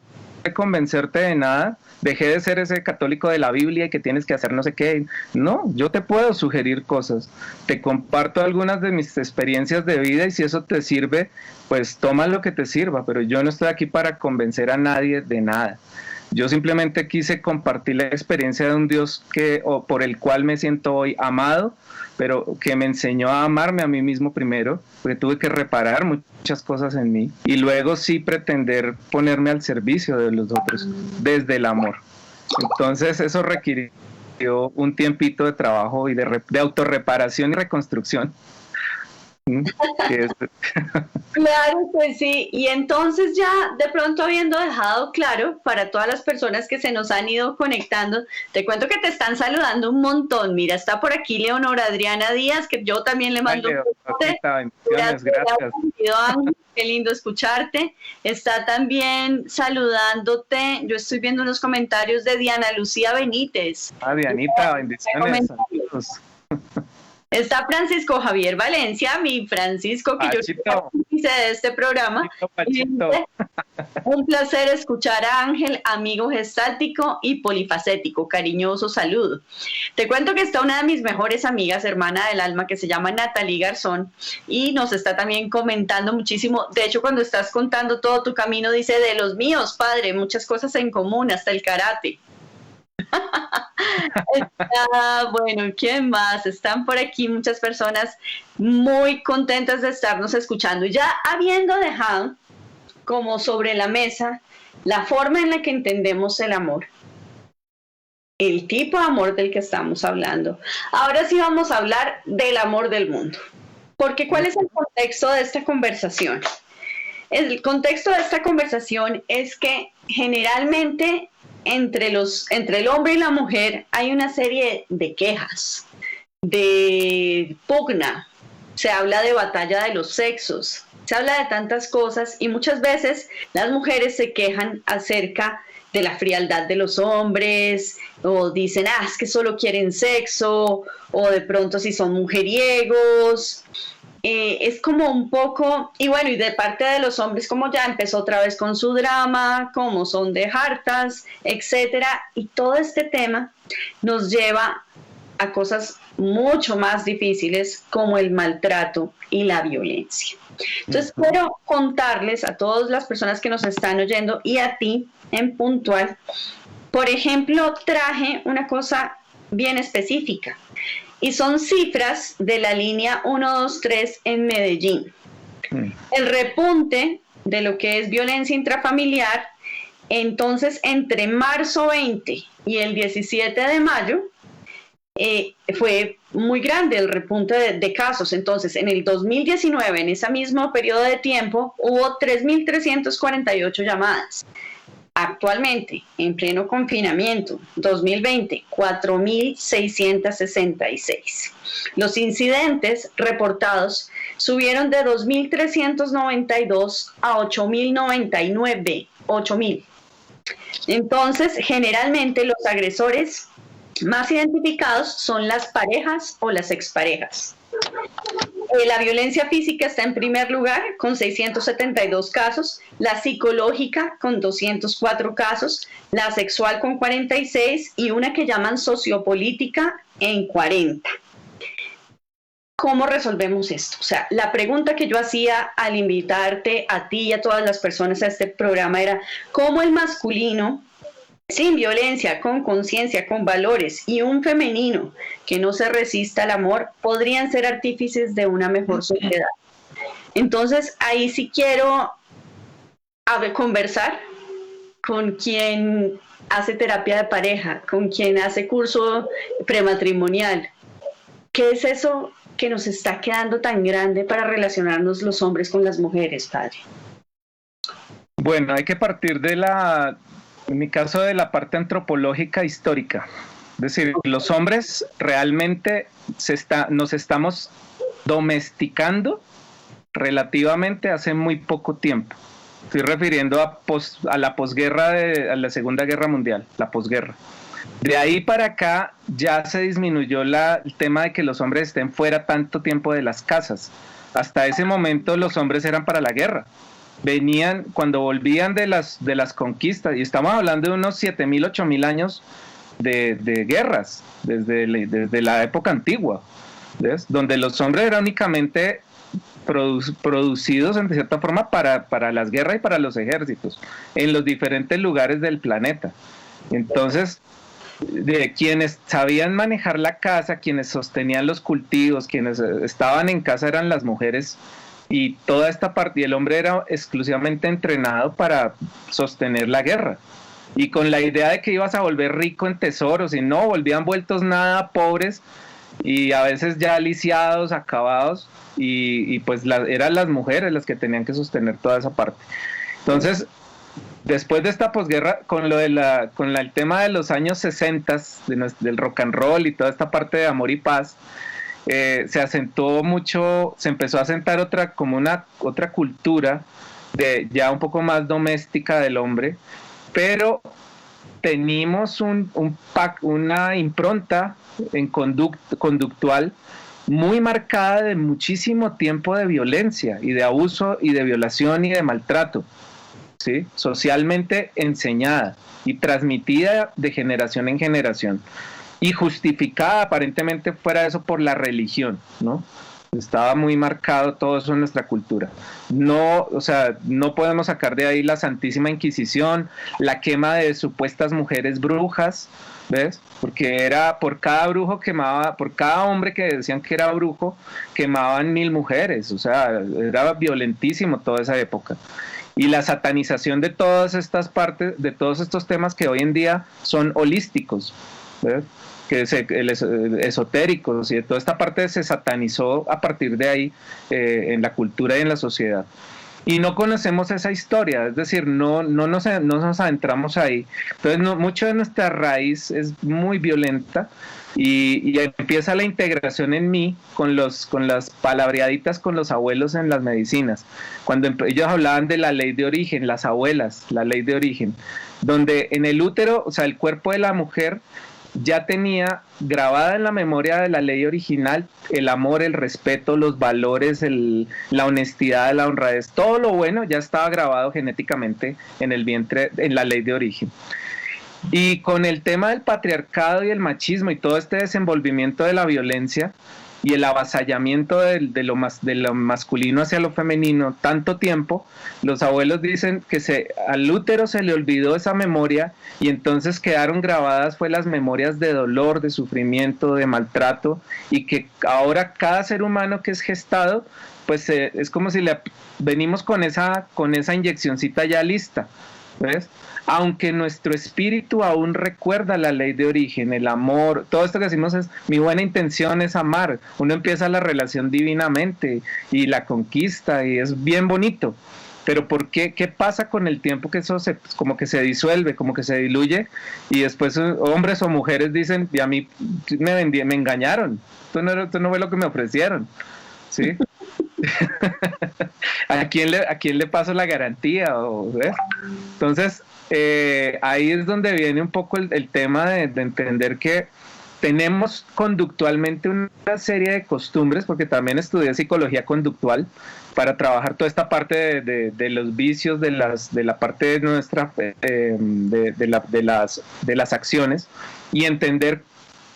convencerte de nada. Dejé de ser ese católico de la Biblia y que tienes que hacer no sé qué. No, yo te puedo sugerir cosas. Te comparto algunas de mis experiencias de vida y si eso te sirve, pues toma lo que te sirva. Pero yo no estoy aquí para convencer a nadie de nada. Yo simplemente quise compartir la experiencia de un Dios por el cual me siento hoy amado, pero que me enseñó a amarme a mí mismo primero, porque tuve que reparar muchas cosas en mí, y luego sí pretender ponerme al servicio de los otros desde el amor. Entonces eso requirió un tiempito de trabajo y de autorreparación y reconstrucción. Claro, pues sí, y entonces ya de pronto habiendo dejado claro para todas las personas que se nos han ido conectando, te cuento que te están saludando un montón. Mira, está por aquí Leonora Adriana Díaz, que yo también le mando un gracias. Qué lindo escucharte. Está también saludándote, yo estoy viendo unos comentarios de Diana Lucía Benítez. Dianita, bendiciones. Saludos. Está Francisco Javier Valencia, mi Francisco, que yo hice de este programa. Pachito. Un placer escuchar a Ángel, amigo gestáltico y polifacético. Cariñoso saludo. Te cuento que está una de mis mejores amigas, hermana del alma, que se llama Natalie Garzón, y nos está también comentando muchísimo. De hecho, cuando estás contando todo tu camino, dice, de los míos, padre, muchas cosas en común, hasta el karate. Bueno, ¿quién más? Están por aquí muchas personas muy contentas de estarnos escuchando. Y ya habiendo dejado como sobre la mesa la forma en la que entendemos el amor, el tipo de amor del que estamos hablando, ahora sí vamos a hablar del amor del mundo. Porque ¿cuál es el contexto de esta conversación? El contexto de esta conversación es que generalmente entre el hombre y la mujer hay una serie de quejas, de pugna, se habla de batalla de los sexos, se habla de tantas cosas y muchas veces las mujeres se quejan acerca de la frialdad de los hombres o dicen, es que solo quieren sexo, o de pronto si son mujeriegos. Es como un poco, y bueno, y de parte de los hombres como ya empezó otra vez con su drama, como son de hartas, etcétera, y todo este tema nos lleva a cosas mucho más difíciles como el maltrato y la violencia. Entonces quiero contarles a todas las personas que nos están oyendo y a ti en puntual, por ejemplo, traje una cosa bien específica. Y son cifras de la línea 123 en Medellín. El repunte de lo que es violencia intrafamiliar, entonces entre marzo 20 y el 17 de mayo, fue muy grande el repunte de casos. Entonces, en el 2019, en ese mismo periodo de tiempo, hubo 3.348 llamadas. Actualmente, en pleno confinamiento, 2020, 4.666. Los incidentes reportados subieron de 2.392 a 8.099. 8.000. Entonces, generalmente los agresores más identificados son las parejas o las exparejas. La violencia física está en primer lugar con 672 casos, la psicológica con 204 casos, la sexual con 46 y una que llaman sociopolítica en 40. ¿Cómo resolvemos esto? O sea, la pregunta que yo hacía al invitarte a ti y a todas las personas a este programa era ¿cómo el masculino, sin violencia, con conciencia, con valores, y un femenino que no se resista al amor, podrían ser artífices de una mejor sociedad? Entonces, ahí sí quiero conversar con quien hace terapia de pareja, con quien hace curso prematrimonial. ¿Qué es eso que nos está quedando tan grande para relacionarnos los hombres con las mujeres, padre? Bueno, hay que partir en mi caso, de la parte antropológica histórica. Es decir, los hombres realmente nos estamos domesticando relativamente hace muy poco tiempo. Estoy refiriendo a la posguerra, a la Segunda Guerra Mundial, la posguerra. De ahí para acá ya se disminuyó el tema de que los hombres estén fuera tanto tiempo de las casas. Hasta ese momento los hombres eran para la guerra. Venían, cuando volvían de las conquistas, y estamos hablando de unos 7.000, 8.000 años de guerras, desde la época antigua, ¿ves? Donde los hombres eran únicamente producidos en cierta forma para las guerras y para los ejércitos, en los diferentes lugares del planeta. Entonces, de quienes sabían manejar la casa, quienes sostenían los cultivos, quienes estaban en casa eran las mujeres, y toda esta parte, y el hombre era exclusivamente entrenado para sostener la guerra, y con la idea de que ibas a volver rico en tesoros, y no, volvían vueltos nada, pobres, y a veces ya lisiados, acabados, y pues eran las mujeres las que tenían que sostener toda esa parte. Entonces, después de esta posguerra, con el tema de los años 60, del rock and roll y toda esta parte de amor y paz, se acentuó mucho, se empezó a asentar otra cultura ya un poco más doméstica del hombre, pero tenemos una impronta conductual muy marcada de muchísimo tiempo de violencia y de abuso y de violación y de maltrato, ¿sí? Socialmente enseñada y transmitida de generación en generación, y justificada aparentemente fuera de eso por la religión, ¿no? Estaba muy marcado todo eso en nuestra cultura. No, o sea, no podemos sacar de ahí la Santísima Inquisición, la quema de supuestas mujeres brujas, ¿ves? Porque era por cada brujo por cada hombre que decían que era brujo, quemaban 1.000 mujeres, o sea, era violentísimo toda esa época. Y la satanización de todas estas partes, de todos estos temas que hoy en día son holísticos, ¿ves? Esotéricos, y de toda esta parte se satanizó a partir de ahí en la cultura y en la sociedad. Y no conocemos esa historia, es decir, no nos adentramos ahí. Entonces, mucho de nuestra raíz es muy violenta, y empieza la integración en mí con las palabreaditas con los abuelos en las medicinas. Cuando ellos hablaban de la ley de origen, las abuelas, la ley de origen, donde en el útero, o sea, el cuerpo de la mujer ya tenía grabada en la memoria de la ley original el amor, el respeto, los valores, la honestidad, la honradez, todo lo bueno ya estaba grabado genéticamente en el vientre, en la ley de origen. Y con el tema del patriarcado y el machismo y todo este desenvolvimiento de la violencia y el avasallamiento de lo masculino hacia lo femenino tanto tiempo, los abuelos dicen que al útero se le olvidó esa memoria, y entonces quedaron grabadas las memorias de dolor, de sufrimiento, de maltrato, y que ahora cada ser humano que es gestado, pues es como si venimos con esa inyeccioncita ya lista, ¿ves? Aunque nuestro espíritu aún recuerda la ley de origen, el amor, todo esto que decimos mi buena intención es amar. Uno empieza la relación divinamente y la conquista, y es bien bonito. Pero ¿por qué? ¿Qué pasa con el tiempo que eso como que se disuelve, como que se diluye? Y después hombres o mujeres dicen, y a mí me engañaron, esto no fue lo que me ofrecieron, ¿sí? ¿A quién le paso la garantía? ¿Ves? Entonces, ahí es donde viene un poco el tema de entender que tenemos conductualmente una serie de costumbres, porque también estudié psicología conductual para trabajar toda esta parte de los vicios, de la parte de nuestra de las acciones, y entender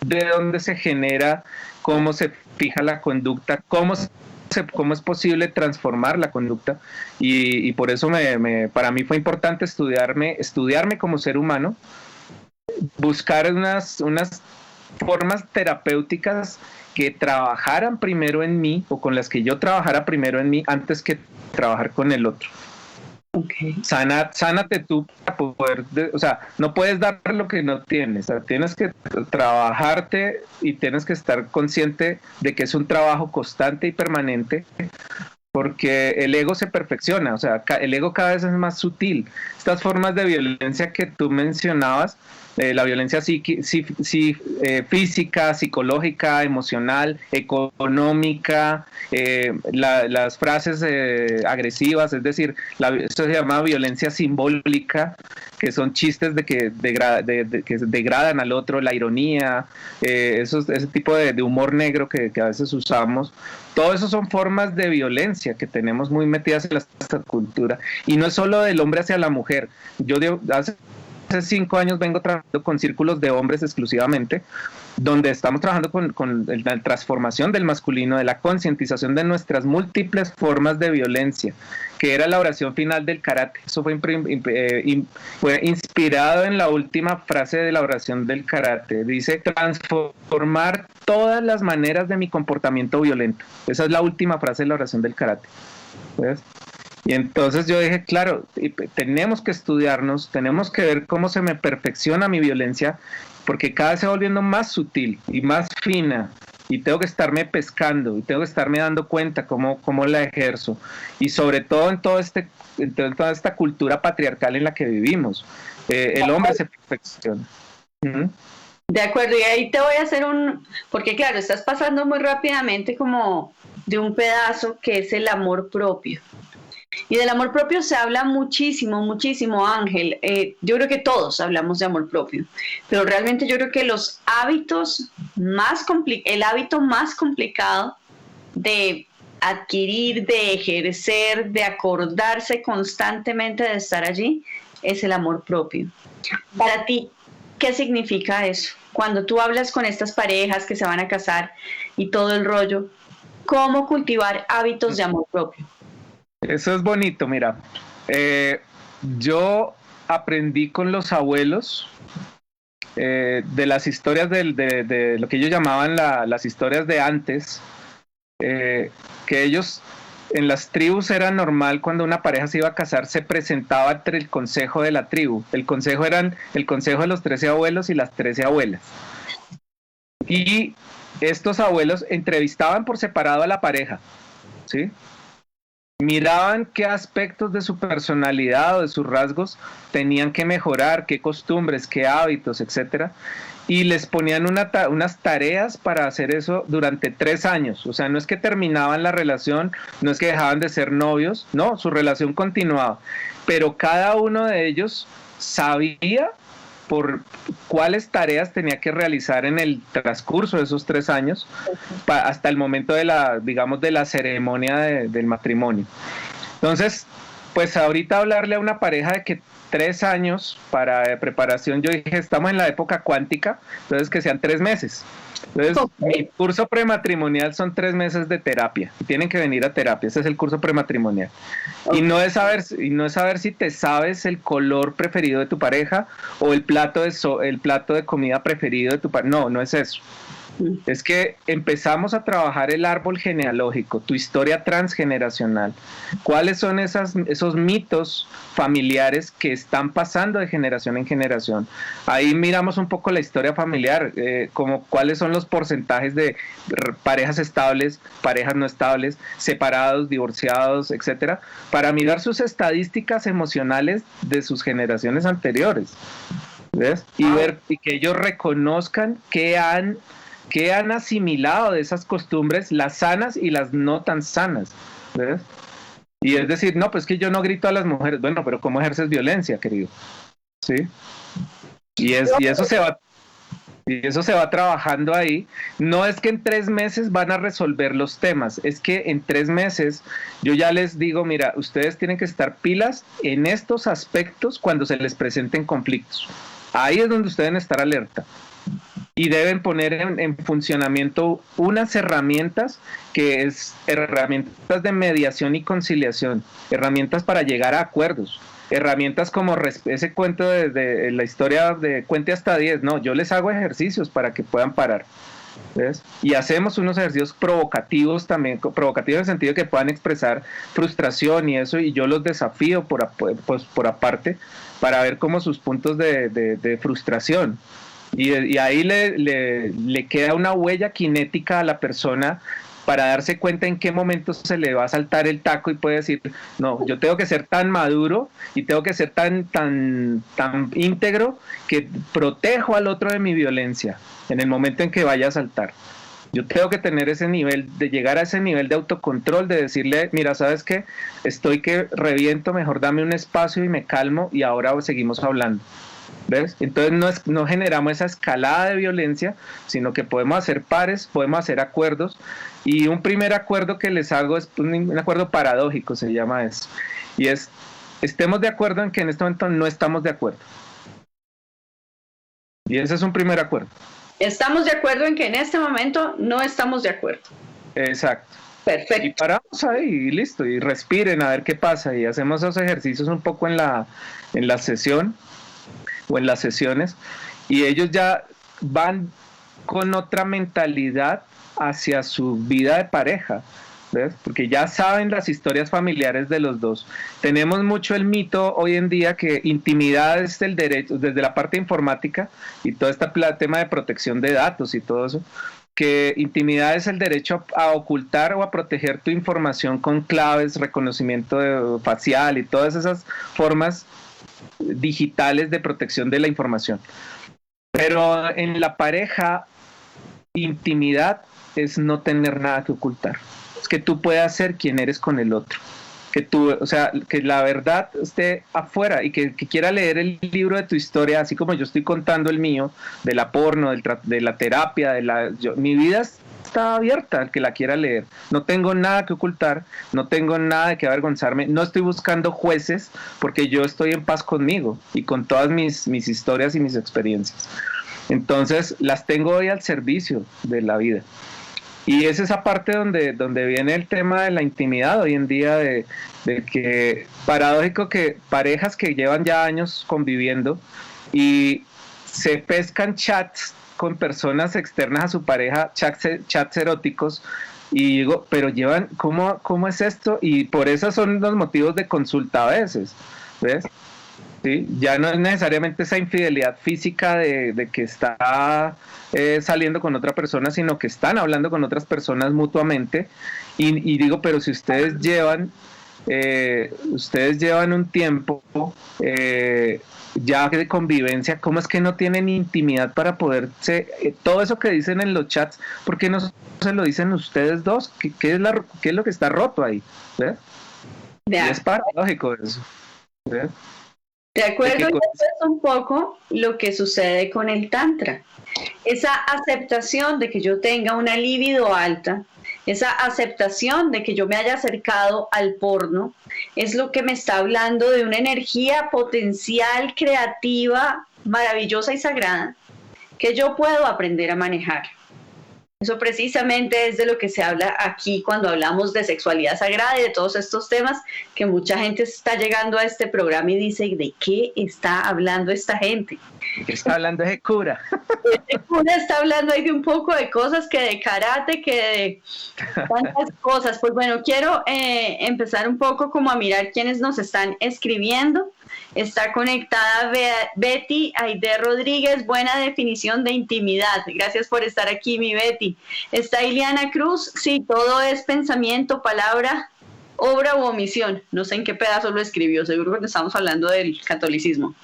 de dónde se genera, cómo se fija la conducta, cómo es posible transformar la conducta, y por eso para mí fue importante estudiarme como ser humano, buscar unas formas terapéuticas que trabajaran primero en mí, o con las que yo trabajara primero en mí antes que trabajar con el otro. Okay. Sánate tú para poder, o sea, no puedes dar lo que no tienes, o sea, tienes que trabajarte y tienes que estar consciente de que es un trabajo constante y permanente, porque el ego se perfecciona, o sea, el ego cada vez es más sutil. Estas formas de violencia que tú mencionabas, la violencia física, psicológica, emocional, económica, las frases agresivas, es decir, esto se llama violencia simbólica, que son chistes de que degradan al otro, la ironía, ese tipo de humor negro que a veces usamos. Todo eso son formas de violencia que tenemos muy metidas en nuestra cultura. Y no es solo del hombre hacia la mujer. Yo hace 5 años vengo trabajando con círculos de hombres exclusivamente, donde estamos trabajando con la transformación del masculino, de la concientización de nuestras múltiples formas de violencia, que era la oración final del karate. Eso fue inspirado en la última frase de la oración del karate. Dice, transformar todas las maneras de mi comportamiento violento. Esa es la última frase de la oración del karate. ¿Ves? Y entonces yo dije, claro, tenemos que estudiarnos, tenemos que ver cómo se me perfecciona mi violencia, porque cada vez se va volviendo más sutil y más fina, y tengo que estarme pescando, y tengo que estarme dando cuenta cómo la ejerzo, y sobre todo en toda esta cultura patriarcal en la que vivimos. El hombre se perfecciona. De acuerdo, y ahí te voy a hacer porque claro, estás pasando muy rápidamente como de un pedazo que es el amor propio. Y del amor propio se habla muchísimo, muchísimo, Ángel. Yo creo que todos hablamos de amor propio, pero realmente yo creo que los hábitos el hábito más complicado de adquirir, de ejercer, de acordarse constantemente de estar allí, es el amor propio. Para ti, ¿qué significa eso? Cuando tú hablas con estas parejas que se van a casar y todo el rollo, ¿cómo cultivar hábitos de amor propio? Eso es bonito, mira. Yo aprendí con los abuelos de las historias de lo que ellos llamaban las historias de antes, que ellos en las tribus era normal cuando una pareja se iba a casar, se presentaba ante el consejo de la tribu. El consejo eran el consejo de los 13 abuelos y las 13 abuelas. Y estos abuelos entrevistaban por separado a la pareja, ¿sí? Miraban qué aspectos de su personalidad o de sus rasgos tenían que mejorar, qué costumbres, qué hábitos, etcétera, y les ponían unas tareas para hacer eso durante 3 años. O sea, no es que terminaban la relación, no es que dejaban de ser novios, no, su relación continuaba, pero cada uno de ellos sabía por cuáles tareas tenía que realizar en el transcurso de esos 3 años hasta el momento de la ceremonia del matrimonio. Entonces, pues ahorita hablarle a una pareja de que 3 años para preparación, yo dije, estamos en la época cuántica, entonces que sean 3 meses. Entonces, mi curso prematrimonial son 3 meses de terapia. Tienen que venir a terapia. Ese es el curso prematrimonial. Y no es saber si te sabes el color preferido de tu pareja o el plato de comida preferido de tu pareja. No, no es eso. Es que empezamos a trabajar el árbol genealógico, tu historia transgeneracional. ¿Cuáles son esos mitos familiares que están pasando de generación en generación? Ahí miramos un poco la historia familiar, como cuáles son los porcentajes de parejas estables, parejas no estables, separados, divorciados, etcétera, para mirar sus estadísticas emocionales de sus generaciones anteriores. ¿Ves? Y que ellos reconozcan que han asimilado de esas costumbres, las sanas y las no tan sanas, ¿ves? Y es decir, no, pues que yo no grito a las mujeres. Bueno, pero ¿cómo ejerces violencia, querido? ¿Sí? Y eso se va trabajando ahí. No es que en 3 meses van a resolver los temas, es que en 3 meses yo ya les digo, mira, ustedes tienen que estar pilas en estos aspectos cuando se les presenten conflictos. Ahí es donde ustedes deben estar alerta. Y deben poner en funcionamiento unas herramientas que es herramientas de mediación y conciliación, herramientas para llegar a acuerdos, herramientas como ese cuento de la historia de cuente hasta 10, no, yo les hago ejercicios para que puedan parar. ¿ves? Y hacemos unos ejercicios provocativos también, provocativos en el sentido de que puedan expresar frustración y eso, y yo los desafío por aparte para ver como sus puntos de frustración. Y ahí le queda una huella cinética a la persona para darse cuenta en qué momento se le va a saltar el taco y puede decir, no, yo tengo que ser tan maduro y tengo que ser tan íntegro que protejo al otro de mi violencia en el momento en que vaya a saltar. Yo tengo que tener ese nivel, de llegar a ese nivel de autocontrol, de decirle, mira, ¿sabes qué? Estoy que reviento, mejor dame un espacio y me calmo y ahora seguimos hablando. ¿Ves? Entonces no generamos esa escalada de violencia, sino que podemos hacer pares, podemos hacer acuerdos, y un primer acuerdo que les hago es un acuerdo paradójico, se llama eso, y es, estemos de acuerdo en que en este momento no estamos de acuerdo, y ese es un primer acuerdo. Estamos de acuerdo en que en este momento no estamos de acuerdo. Exacto. Perfecto. Y paramos ahí y listo, y respiren a ver qué pasa, y hacemos esos ejercicios un poco en la sesión o en las sesiones, y ellos ya van con otra mentalidad hacia su vida de pareja, ¿ves? Porque ya saben las historias familiares de los dos. Tenemos mucho el mito hoy en día que intimidad es el derecho, desde la parte informática y todo este tema de protección de datos y todo eso, que intimidad es el derecho a ocultar o a proteger tu información con claves, reconocimiento facial y todas esas formas digitales de protección de la información. Pero en la pareja, intimidad es no tener nada que ocultar. Es que tú puedas ser quien eres con el otro. Que tú, o sea, que la verdad esté afuera y que quiera leer el libro de tu historia, así como yo estoy contando el mío, de la porno, de la terapia, mi vida está abierta al que la quiera leer. No tengo nada que ocultar, no tengo nada de que avergonzarme, no estoy buscando jueces porque yo estoy en paz conmigo y con todas mis historias y mis experiencias. Entonces las tengo hoy al servicio de la vida. Y es esa parte donde viene el tema de la intimidad hoy en día, de que paradójico que parejas que llevan ya años conviviendo y se pescan chats con personas externas a su pareja, chats eróticos, y digo, pero llevan, ¿cómo es esto? Y por eso son los motivos de consulta a veces, ¿ves? ¿Sí? Ya no es necesariamente esa infidelidad física de que está saliendo con otra persona, sino que están hablando con otras personas mutuamente, y digo, pero si ustedes llevan un tiempo ya de convivencia, ¿cómo es que no tienen intimidad para poderse, todo eso que dicen en los chats, ¿por qué no se lo dicen ustedes dos? ¿Qué es lo que está roto ahí? ¿Ves? Y es paradójico eso, ¿ves? De acuerdo, y eso es un poco lo que sucede con el Tantra. Esa aceptación de que yo tenga una libido alta, esa aceptación de que yo me haya acercado al porno, es lo que me está hablando de una energía potencial, creativa, maravillosa y sagrada, que yo puedo aprender a manejar. Eso precisamente es de lo que se habla aquí cuando hablamos de sexualidad sagrada y de todos estos temas, que mucha gente está llegando a este programa y dice, ¿de qué está hablando esta gente? ¿Qué está hablando ese cura? Este cura está hablando ahí de un poco de cosas, que de karate, que de tantas cosas. Pues bueno, quiero empezar un poco como a mirar quiénes nos están escribiendo. Está conectada Betty Aide Rodríguez, buena definición de intimidad. Gracias por estar aquí, mi Betty. Está Ileana Cruz, sí, todo es pensamiento, palabra, obra u omisión. No sé en qué pedazo lo escribió, seguro que estamos hablando del catolicismo.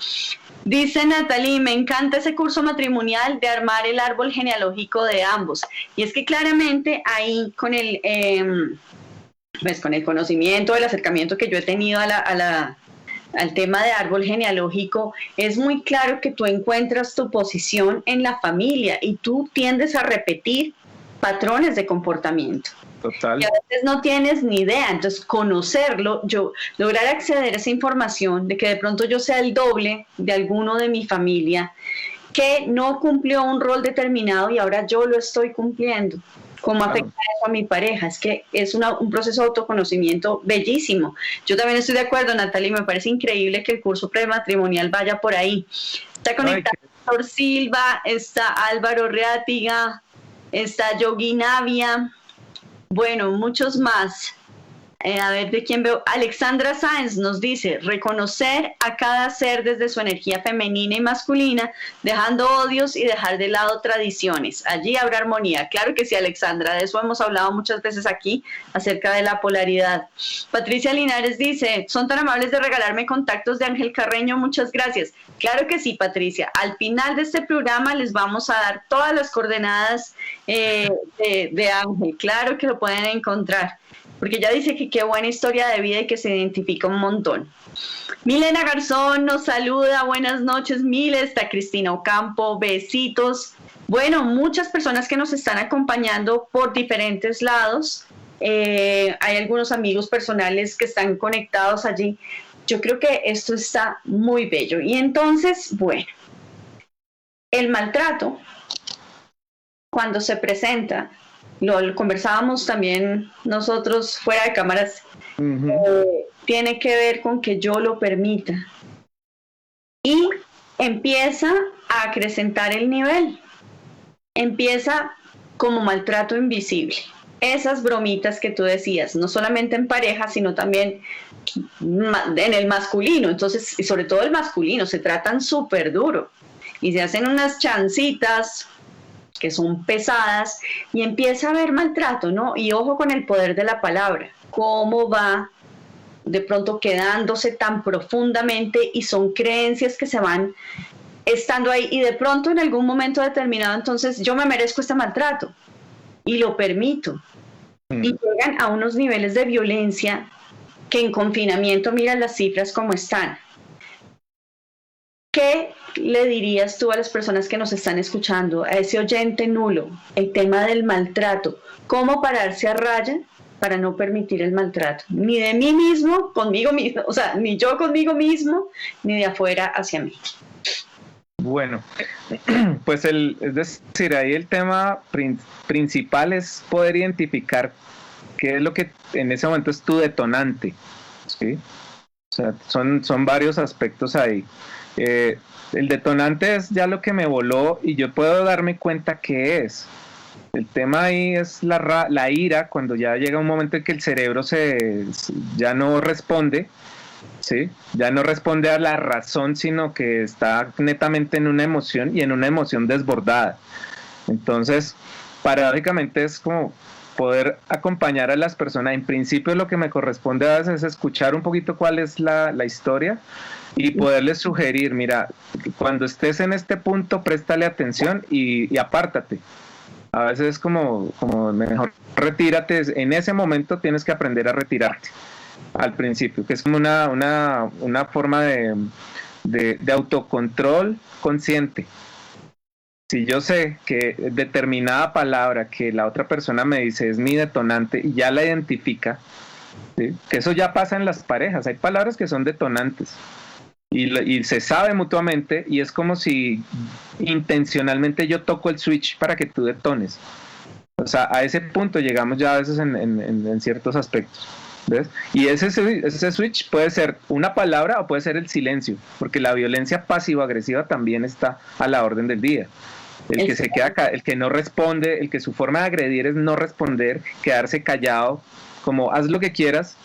Dice Natalie, me encanta ese curso matrimonial de armar el árbol genealógico de ambos. Y es que claramente ahí con el conocimiento, el acercamiento que yo he tenido al tema de árbol genealógico, es muy claro que tú encuentras tu posición en la familia y tú tiendes a repetir patrones de comportamiento. Total. Y a veces no tienes ni idea, entonces conocerlo, lograr acceder a esa información de que de pronto yo sea el doble de alguno de mi familia que no cumplió un rol determinado y ahora yo lo estoy cumpliendo. ¿Cómo afecta eso a mi pareja? Es que es un proceso de autoconocimiento bellísimo. Yo también estoy de acuerdo, Natalie, me parece increíble que el curso prematrimonial vaya por ahí. Está conectado Víctor Silva, está Álvaro Reátiga, está Yogi Navia, bueno, muchos más. A ver de quién veo. Alexandra Sáenz nos dice, reconocer a cada ser desde su energía femenina y masculina, dejando odios y dejar de lado tradiciones. Allí habrá armonía. Claro que sí, Alexandra, de eso hemos hablado muchas veces aquí, acerca de la polaridad. Patricia Linares dice, son tan amables de regalarme contactos de Ángel Carreño, muchas gracias. Claro que sí, Patricia. Al final de este programa les vamos a dar todas las coordenadas de Ángel. Claro que lo pueden encontrar, porque ya dice que qué buena historia de vida y que se identifica un montón. Milena Garzón nos saluda, buenas noches, Mile, está Cristina Ocampo, besitos. Bueno, muchas personas que nos están acompañando por diferentes lados. Hay algunos amigos personales que están conectados allí. Yo creo que esto está muy bello. Y entonces, bueno, el maltrato, cuando se presenta, lo conversábamos también nosotros fuera de cámaras, tiene que ver con que yo lo permita y empieza a acrecentar el nivel, empieza como maltrato invisible, esas bromitas que tú decías, no solamente en pareja sino también en el masculino. Entonces, y sobre todo el masculino, se tratan súper duro y se hacen unas chancitas que son pesadas, y empieza a haber maltrato, ¿no? Y ojo con el poder de la palabra, cómo va de pronto quedándose tan profundamente, y son creencias que se van estando ahí, y de pronto en algún momento determinado, entonces yo me merezco este maltrato, y lo permito, y llegan a unos niveles de violencia que en confinamiento, mira las cifras como están. ¿Qué le dirías tú a las personas que nos están escuchando, a ese oyente nulo, el tema del maltrato? ¿Cómo pararse a raya para no permitir el maltrato? Ni de mí mismo, conmigo mismo, o sea, ni yo conmigo mismo, ni de afuera hacia mí. Bueno, pues es decir, ahí el tema principal es poder identificar qué es lo que en ese momento es tu detonante, ¿sí? O sea, son varios aspectos ahí. El detonante es ya lo que me voló y yo puedo darme cuenta qué es. El tema ahí es la ira, cuando ya llega un momento en que el cerebro ya no responde, ¿sí? Ya no responde a la razón, sino que está netamente en una emoción, y en una emoción desbordada. Entonces, paradójicamente es como poder acompañar a las personas. En principio lo que me corresponde a veces es escuchar un poquito cuál es la historia, y poderles sugerir, mira, cuando estés en este punto, préstale atención y apártate. A veces es como mejor retírate, en ese momento tienes que aprender a retirarte al principio, que es como una forma de autocontrol consciente. Si yo sé que determinada palabra que la otra persona me dice es mi detonante y ya la identifica, ¿sí? Que eso ya pasa en las parejas, hay palabras que son detonantes. Y se sabe mutuamente, y es como si intencionalmente yo toco el switch para que tú detones. O sea, a ese punto llegamos ya a veces en ciertos aspectos, ¿ves? Y ese switch puede ser una palabra o puede ser el silencio, porque la violencia pasivo-agresiva también está a la orden del día. El que se queda el que no responde, el que su forma de agredir es no responder, quedarse callado, como haz lo que quieras.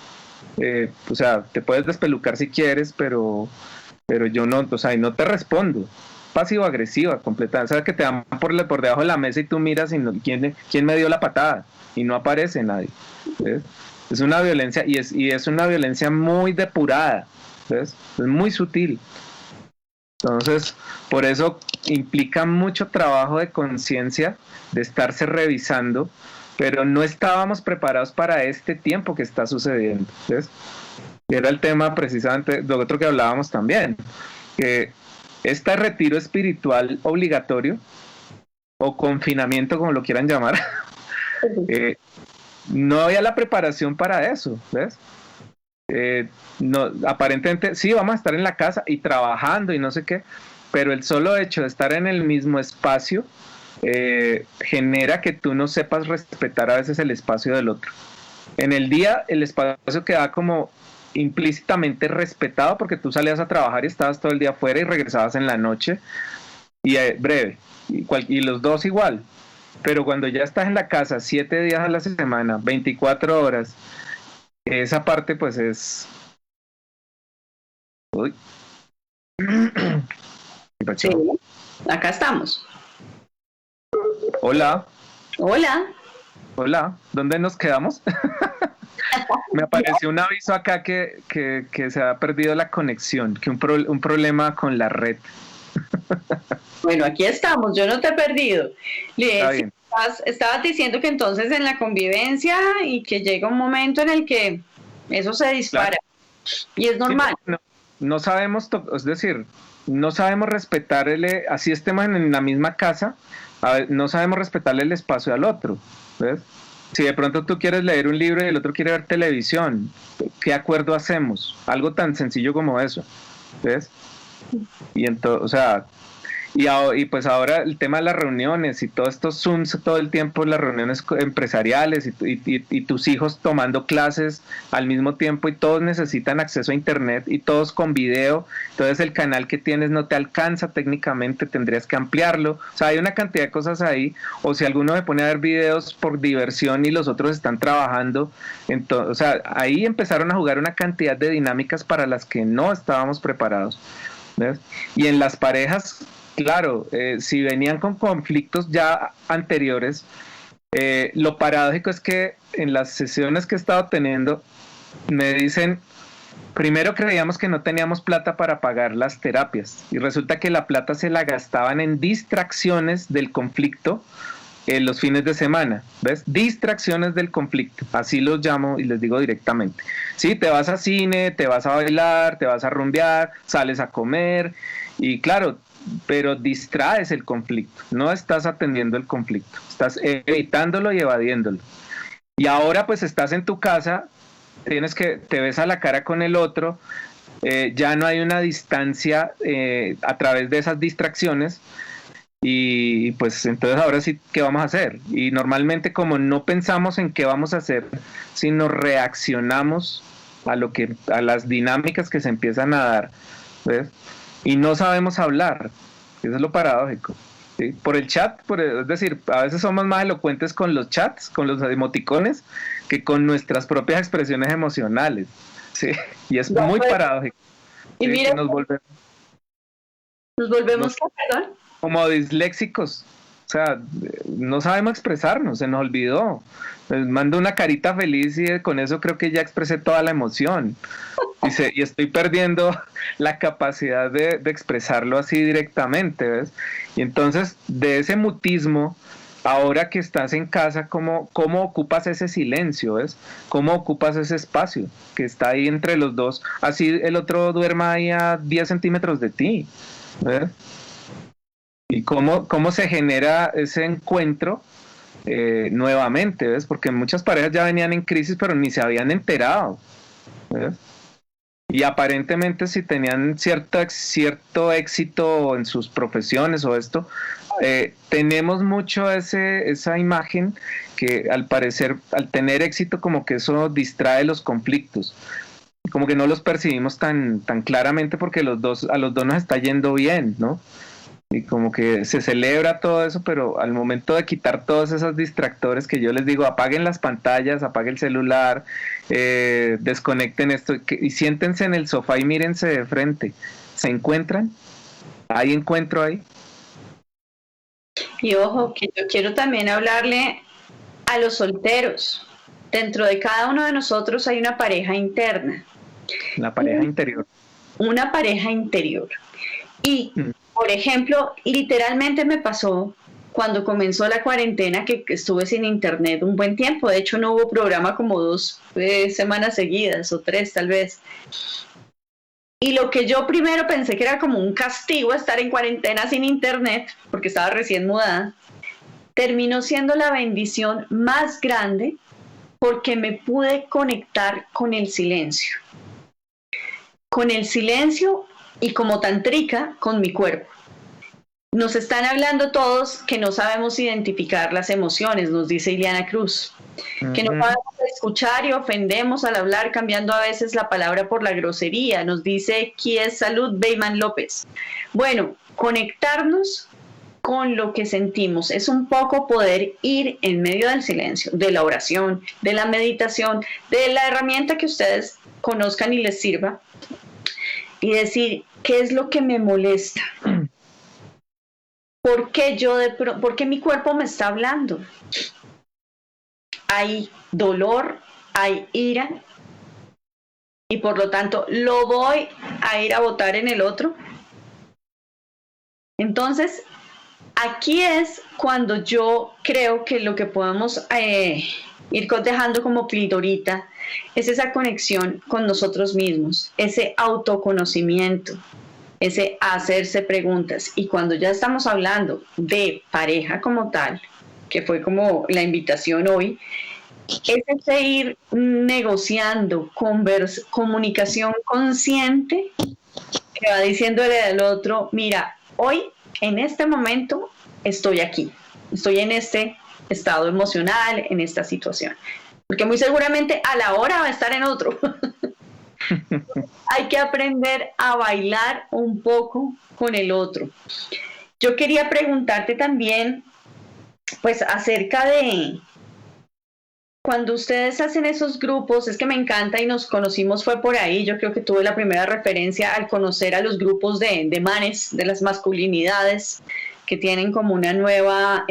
O sea, te puedes despelucar si quieres, pero yo no, o sea, y no te respondo. Pasivo-agresiva, completa. O sea, que te dan por debajo de la mesa y tú miras y ¿quién me dio la patada? Y no aparece nadie. ¿Ves? Es una violencia, y es una violencia muy depurada, ¿ves? Es muy sutil. Entonces, por eso implica mucho trabajo de conciencia, de estarse revisando, pero no estábamos preparados para este tiempo que está sucediendo, ¿ves? Era el tema precisamente, lo otro que hablábamos también, que este retiro espiritual obligatorio, o confinamiento, como lo quieran llamar, no había la preparación para eso, ¿ves? No, aparentemente sí, vamos a estar en la casa y trabajando y no sé qué, pero el solo hecho de estar en el mismo espacio genera que tú no sepas respetar a veces el espacio del otro. En el día el espacio queda como implícitamente respetado, porque tú salías a trabajar y estabas todo el día afuera y regresabas en la noche, y breve, y los dos igual. pero cuando ya estás en la casa 7 días a la semana, 24 horas, esa parte pues es... Uy. Sí, acá estamos. Hola. Hola. Hola, ¿dónde nos quedamos? Me apareció un aviso acá que se ha perdido la conexión, que un problema con la red. Bueno, aquí estamos, yo no te he perdido. Está bien. Estabas diciendo que entonces en la convivencia y que llega un momento en el que eso se dispara. Claro. Y es normal. Sí, no sabemos, es decir, no sabemos respetarle, así estemos en la misma casa, no sabemos respetarle el espacio al otro, ¿ves? Si de pronto tú quieres leer un libro y el otro quiere ver televisión, ¿qué acuerdo hacemos? Algo tan sencillo como eso, ¿ves? Y entonces, o sea, y pues ahora el tema de las reuniones y todos estos Zooms todo el tiempo, las reuniones empresariales y tus hijos tomando clases al mismo tiempo y todos necesitan acceso a internet y todos con video, entonces el canal que tienes no te alcanza técnicamente, tendrías que ampliarlo, o sea, hay una cantidad de cosas ahí, o si alguno me pone a ver videos por diversión y los otros están trabajando, entonces, o sea, ahí empezaron a jugar una cantidad de dinámicas para las que no estábamos preparados, ¿ves? Y en las parejas, claro, si venían con conflictos ya anteriores, lo paradójico es que en las sesiones que he estado teniendo me dicen, primero creíamos que no teníamos plata para pagar las terapias y resulta que la plata se la gastaban en distracciones del conflicto en los fines de semana, ¿ves? Distracciones del conflicto, así los llamo y les digo directamente. Sí, te vas a cine, te vas a bailar, te vas a rumbear, sales a comer y claro, pero distraes el conflicto, no estás atendiendo el conflicto, estás evitándolo y evadiéndolo. Y ahora pues estás en tu casa, te ves a la cara con el otro, ya no hay una distancia a través de esas distracciones y pues entonces ahora sí, ¿qué vamos a hacer? Y normalmente como no pensamos en qué vamos a hacer, sino reaccionamos a las dinámicas que se empiezan a dar, ¿ves? Y no sabemos hablar, eso es lo paradójico, ¿sí? Por el chat, es decir, a veces somos más elocuentes con los chats, con los emoticones, que con nuestras propias expresiones emocionales, ¿sí? Y es muy paradójico. Y ¿sí? mira, Nos volvemos perdón, como disléxicos, o sea, no sabemos expresarnos, se nos olvidó. Les mando una carita feliz y con eso creo que ya expresé toda la emoción. Y estoy perdiendo la capacidad de expresarlo así directamente, ¿ves? Y entonces, de ese mutismo, ahora que estás en casa, ¿cómo ocupas ese silencio, ¿ves? ¿Cómo ocupas ese espacio que está ahí entre los dos? Así el otro duerma ahí a 10 centímetros de ti, ¿ves? Y cómo se genera ese encuentro nuevamente, ¿ves? Porque muchas parejas ya venían en crisis, pero ni se habían enterado, ¿ves? Y aparentemente si tenían cierto éxito en sus profesiones o esto, tenemos mucho esa imagen que al parecer, al tener éxito, como que eso distrae los conflictos. Como que no los percibimos tan claramente porque a los dos nos está yendo bien, ¿no? Y como que se celebra todo eso, pero al momento de quitar todos esos distractores que yo les digo, apaguen las pantallas, apaguen el celular, desconecten esto y siéntense en el sofá y mírense de frente. ¿Se encuentran? ¿Hay encuentro ahí? Y ojo, que yo quiero también hablarle a los solteros. Dentro de cada uno de nosotros hay una pareja interna. La pareja interior. Una pareja interior. Y por ejemplo, literalmente me pasó cuando comenzó la cuarentena que estuve sin internet un buen tiempo. De hecho, no hubo programa como 2 semanas seguidas o 3 tal vez. Y lo que yo primero pensé que era como un castigo estar en cuarentena sin internet, porque estaba recién mudada, terminó siendo la bendición más grande porque me pude conectar con el silencio. Con el silencio y como tantrica, con mi cuerpo. Nos están hablando todos que no sabemos identificar las emociones, nos dice Ileana Cruz, que no sabemos escuchar y ofendemos al hablar, cambiando a veces la palabra por la grosería, nos dice Kies Salud Beyman López. Bueno, conectarnos con lo que sentimos, es un poco poder ir en medio del silencio, de la oración, de la meditación, de la herramienta que ustedes conozcan y les sirva, y decir, ¿qué es lo que me molesta? ¿Por qué mi cuerpo me está hablando? Hay dolor, hay ira, y por lo tanto lo voy a ir a botar en el otro. Entonces, aquí es cuando yo creo que lo que podemos ir dejando como pildorita es esa conexión con nosotros mismos, ese autoconocimiento, ese hacerse preguntas. Y cuando ya estamos hablando de pareja como tal, que fue como la invitación hoy, es ese ir negociando, comunicación consciente, que va diciéndole al otro, mira, hoy, en este momento, estoy aquí, estoy en este estado emocional, en esta situación. Porque muy seguramente a la hora va a estar en otro. Hay que aprender a bailar un poco con el otro. Yo quería preguntarte también, pues, acerca de cuando ustedes hacen esos grupos. Es que me encanta y nos conocimos fue por ahí. Yo creo que tuve la primera referencia al conocer a los grupos de manes, de las masculinidades, que tienen como una nueva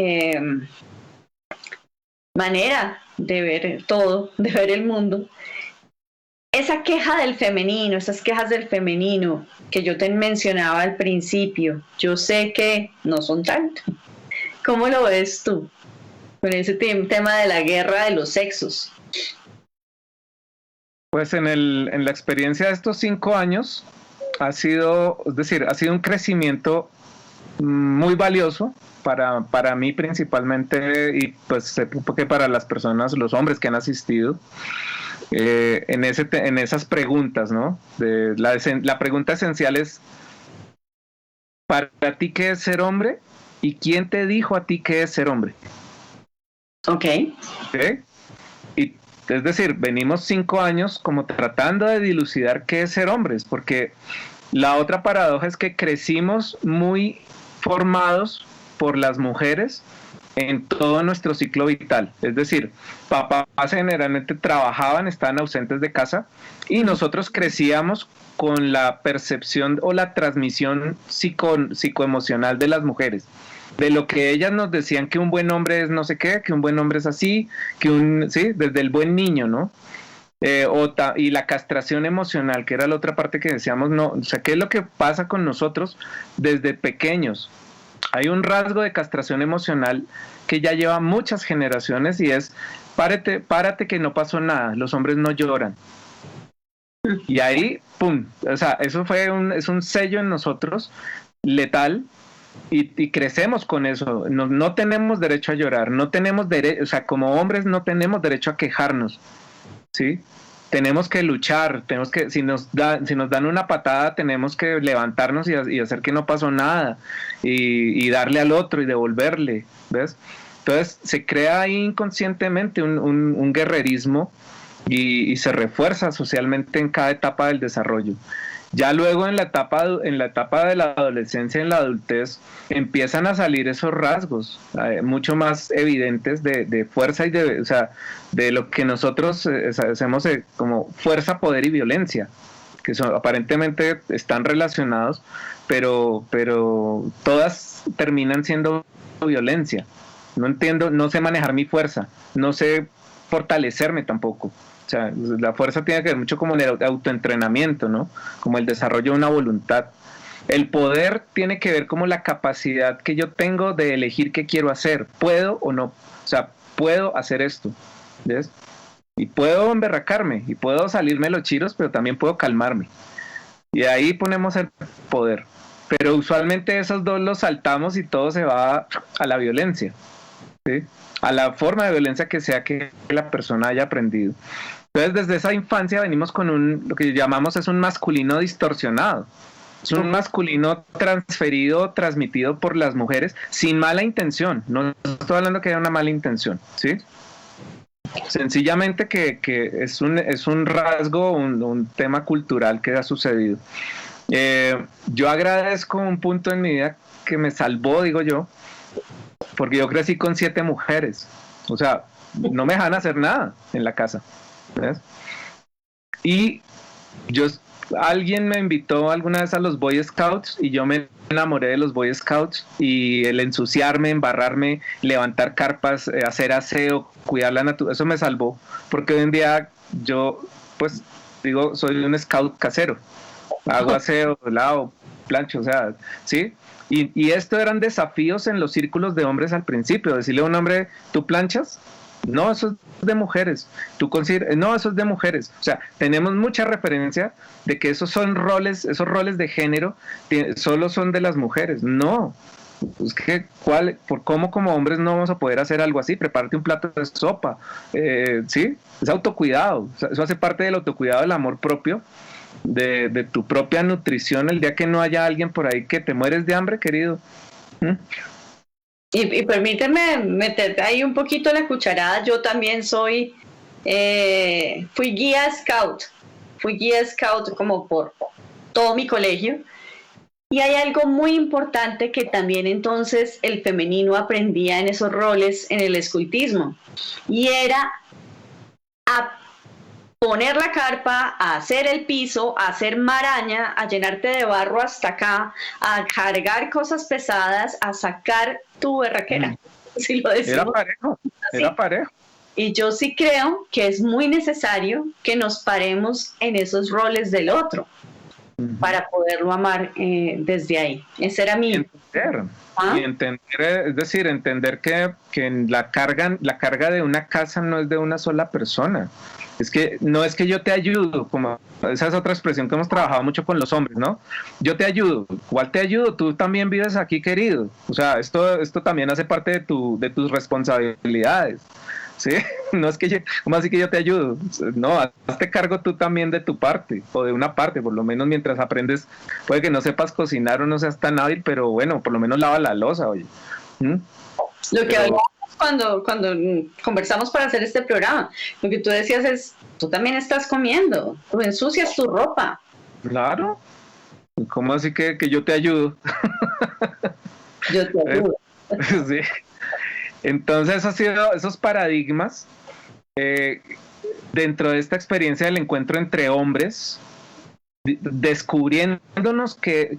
manera de ver todo, de ver el mundo. Esa queja del femenino, esas quejas del femenino que yo te mencionaba al principio, yo sé que no son tanto. ¿Cómo lo ves tú con ese tema de la guerra de los sexos? Pues en la experiencia de estos 5 años ha sido un crecimiento muy valioso para mí principalmente, y pues porque para las personas, los hombres que han asistido, en esas preguntas, ¿no? La pregunta esencial es, ¿para ti qué es ser hombre? ¿Y quién te dijo a ti qué es ser hombre? Ok. ¿Sí? Y es decir, venimos 5 años como tratando de dilucidar qué es ser hombres, porque la otra paradoja es que crecimos muy formados por las mujeres en todo nuestro ciclo vital. Es decir, papás generalmente trabajaban, estaban ausentes de casa, y nosotros crecíamos con la percepción o la transmisión psicoemocional de las mujeres, de lo que ellas nos decían que un buen hombre es no sé qué, que un buen hombre es así, sí, desde el buen niño, ¿no? Y la castración emocional, que era la otra parte que decíamos, no, o sea, ¿qué es lo que pasa con nosotros desde pequeños? Hay un rasgo de castración emocional que ya lleva muchas generaciones, y es, párate que no pasó nada, los hombres no lloran. Y ahí, pum, o sea, eso es un sello en nosotros letal, y crecemos con eso. No tenemos derecho a llorar, no tenemos derecho, o sea, como hombres no tenemos derecho a quejarnos, ¿sí? Tenemos que luchar, si nos dan una patada, tenemos que levantarnos y hacer que no pasó nada, y darle al otro y devolverle, ¿ves? Entonces se crea ahí inconscientemente un guerrerismo, y se refuerza socialmente en cada etapa del desarrollo. Ya luego en la etapa de la adolescencia, en la adultez, empiezan a salir esos rasgos mucho más evidentes de fuerza y de lo que nosotros hacemos como fuerza, poder y violencia, que aparentemente están relacionados, pero todas terminan siendo violencia. No sé manejar mi fuerza, no sé fortalecerme tampoco. O sea, la fuerza tiene que ver mucho como en el autoentrenamiento, ¿no? Como el desarrollo de una voluntad. El poder tiene que ver como la capacidad que yo tengo de elegir qué quiero hacer. ¿Puedo o no? O sea, puedo hacer esto, ¿ves? Y puedo emberracarme, y puedo salirme los chiros, pero también puedo calmarme. Y ahí ponemos el poder. Pero usualmente esos dos los saltamos y todo se va a la violencia, ¿sí? A la forma de violencia que sea que la persona haya aprendido. Entonces, desde esa infancia venimos con lo que llamamos es un masculino distorsionado. Es un masculino transmitido por las mujeres sin mala intención. No estoy hablando que haya una mala intención, ¿sí? Sencillamente que es un rasgo, un tema cultural que ha sucedido. Yo agradezco un punto en mi vida que me salvó, digo yo, porque yo crecí con 7 mujeres, o sea, no me dejan hacer nada en la casa, ¿ves? Y alguien me invitó alguna vez a los Boy Scouts y yo me enamoré de los Boy Scouts, y el ensuciarme, embarrarme, levantar carpas, hacer aseo, cuidar la naturaleza, eso me salvó, porque hoy en día yo, pues, digo, soy un scout casero, hago aseo, lavo, plancho, o sea, ¿sí? Y esto eran desafíos en los círculos de hombres al principio, decirle a un hombre, ¿tú planchas? No, eso es de mujeres. No, eso es de mujeres. O sea, tenemos mucha referencia de que esos roles de género solo son de las mujeres. No, es que ¿cómo como hombres no vamos a poder hacer algo así? Prepárate un plato de sopa, ¿sí? Es autocuidado. O sea, eso hace parte del autocuidado, del amor propio, de tu propia nutrición, el día que no haya alguien por ahí que te mueres de hambre, querido. Y permíteme meter ahí un poquito la cucharada. Yo también fui guía scout como por todo mi colegio. Y hay algo muy importante que también entonces el femenino aprendía en esos roles en el escultismo. Y era a poner la carpa, a hacer el piso, a hacer maraña, a llenarte de barro hasta acá, a cargar cosas pesadas, a sacar tu berraquera. Si lo decimos. Era parejo. Y yo sí creo que es muy necesario que nos paremos en esos roles del otro para poderlo amar desde ahí. Ese era mi... Y entender, es decir, entender que la carga de una casa no es de una sola persona. Es que no es que yo te ayudo, como esa es otra expresión que hemos trabajado mucho con los hombres, ¿no? Yo te ayudo. ¿Cuál te ayudo? Tú también vives aquí, querido. O sea, esto también hace parte de tus responsabilidades, ¿sí? No es que ¿cómo así que yo te ayudo? No, hazte cargo tú también de tu parte, o de una parte, por lo menos mientras aprendes. Puede que no sepas cocinar o no seas tan hábil, pero bueno, por lo menos lava la loza, oye. Lo que hablamos cuando conversamos para hacer este programa, lo que tú decías es, tú también estás comiendo, tú ensucias tu ropa. Claro. ¿Cómo así que yo te ayudo? Yo te ayudo. Sí. Entonces, esos paradigmas dentro de esta experiencia del encuentro entre hombres, descubriéndonos que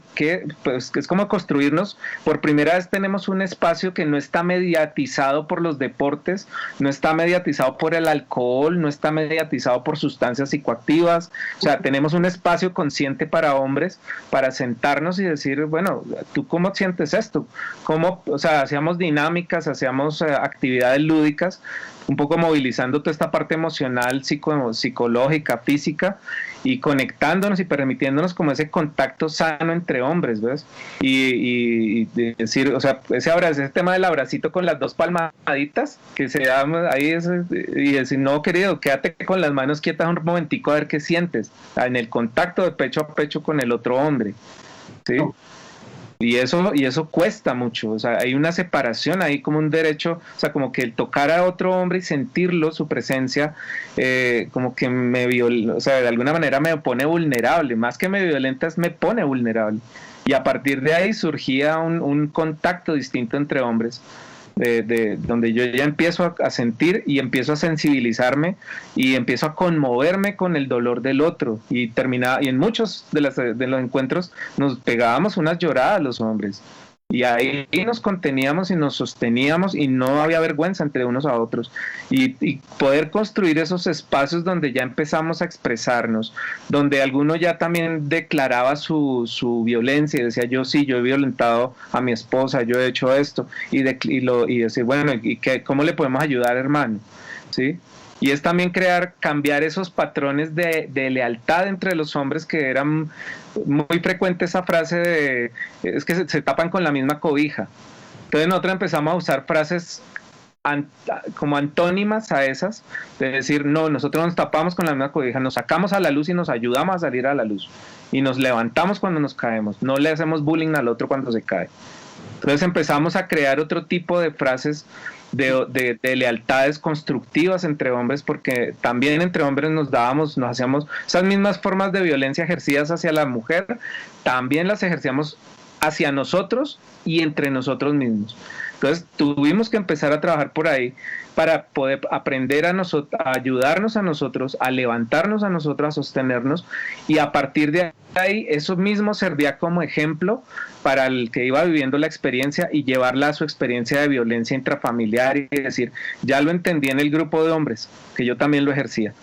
es como construirnos. Por primera vez tenemos un espacio que no está mediatizado por los deportes, no está mediatizado por el alcohol, no está mediatizado por sustancias psicoactivas. O sea, tenemos un espacio consciente para hombres, para sentarnos y decir, bueno, ¿tú cómo sientes esto? O sea, hacíamos dinámicas, hacíamos actividades lúdicas, un poco movilizando toda esta parte emocional, psicológica, física, y conectándonos y permitiéndonos como ese contacto sano entre hombres, ¿ves? Y decir, o sea, ese tema del abracito con las 2 palmaditas, que se llama ahí, y decir, no, querido, quédate con las manos quietas un momentico a ver qué sientes, en el contacto de pecho a pecho con el otro hombre, ¿sí? Y eso cuesta mucho. O sea, hay una separación ahí, como un derecho, o sea, como que el tocar a otro hombre y sentirlo, su presencia, como que o sea, de alguna manera me pone vulnerable, más que me violenta, me pone vulnerable. Y a partir de ahí surgía un contacto distinto entre hombres, donde yo ya empiezo a sentir y empiezo a sensibilizarme y empiezo a conmoverme con el dolor del otro, y en muchos de los encuentros nos pegábamos unas lloradas los hombres, y ahí nos conteníamos y nos sosteníamos y no había vergüenza entre unos a otros, y poder construir esos espacios donde ya empezamos a expresarnos, donde alguno ya también declaraba su violencia y decía, yo he violentado a mi esposa, yo he hecho esto, y decir, bueno, ¿cómo le podemos ayudar, hermano? ¿Sí? Y es también cambiar esos patrones de lealtad entre los hombres, que eran muy frecuente esa frase es que se tapan con la misma cobija. Entonces nosotros empezamos a usar frases como antónimas a esas, de decir, no, nosotros nos tapamos con la misma cobija, nos sacamos a la luz y nos ayudamos a salir a la luz, y nos levantamos cuando nos caemos, no le hacemos bullying al otro cuando se cae. Entonces empezamos a crear otro tipo de frases de lealtades constructivas entre hombres, porque también entre hombres nos hacíamos esas mismas formas de violencia ejercidas hacia la mujer, también las ejercíamos hacia nosotros y entre nosotros mismos. Entonces tuvimos que empezar a trabajar por ahí para poder aprender a ayudarnos a nosotros, a levantarnos a nosotros, a sostenernos, y a partir de ahí eso mismo servía como ejemplo para el que iba viviendo la experiencia y llevarla a su experiencia de violencia intrafamiliar y decir, ya lo entendí en el grupo de hombres, que yo también lo ejercía,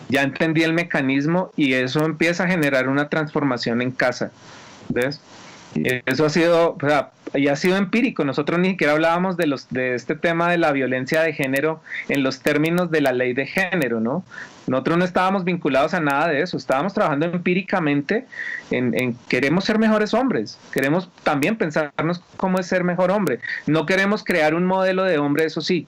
ya entendí el mecanismo y eso empieza a generar una transformación en casa, ¿ves? Eso ha sido, o sea, y ha sido empírico. Nosotros ni siquiera hablábamos de este tema de la violencia de género en los términos de la ley de género, ¿no? Nosotros no estábamos vinculados a nada de eso, estábamos trabajando empíricamente en queremos ser mejores hombres, queremos también pensarnos cómo es ser mejor hombre, no queremos crear un modelo de hombre, eso sí,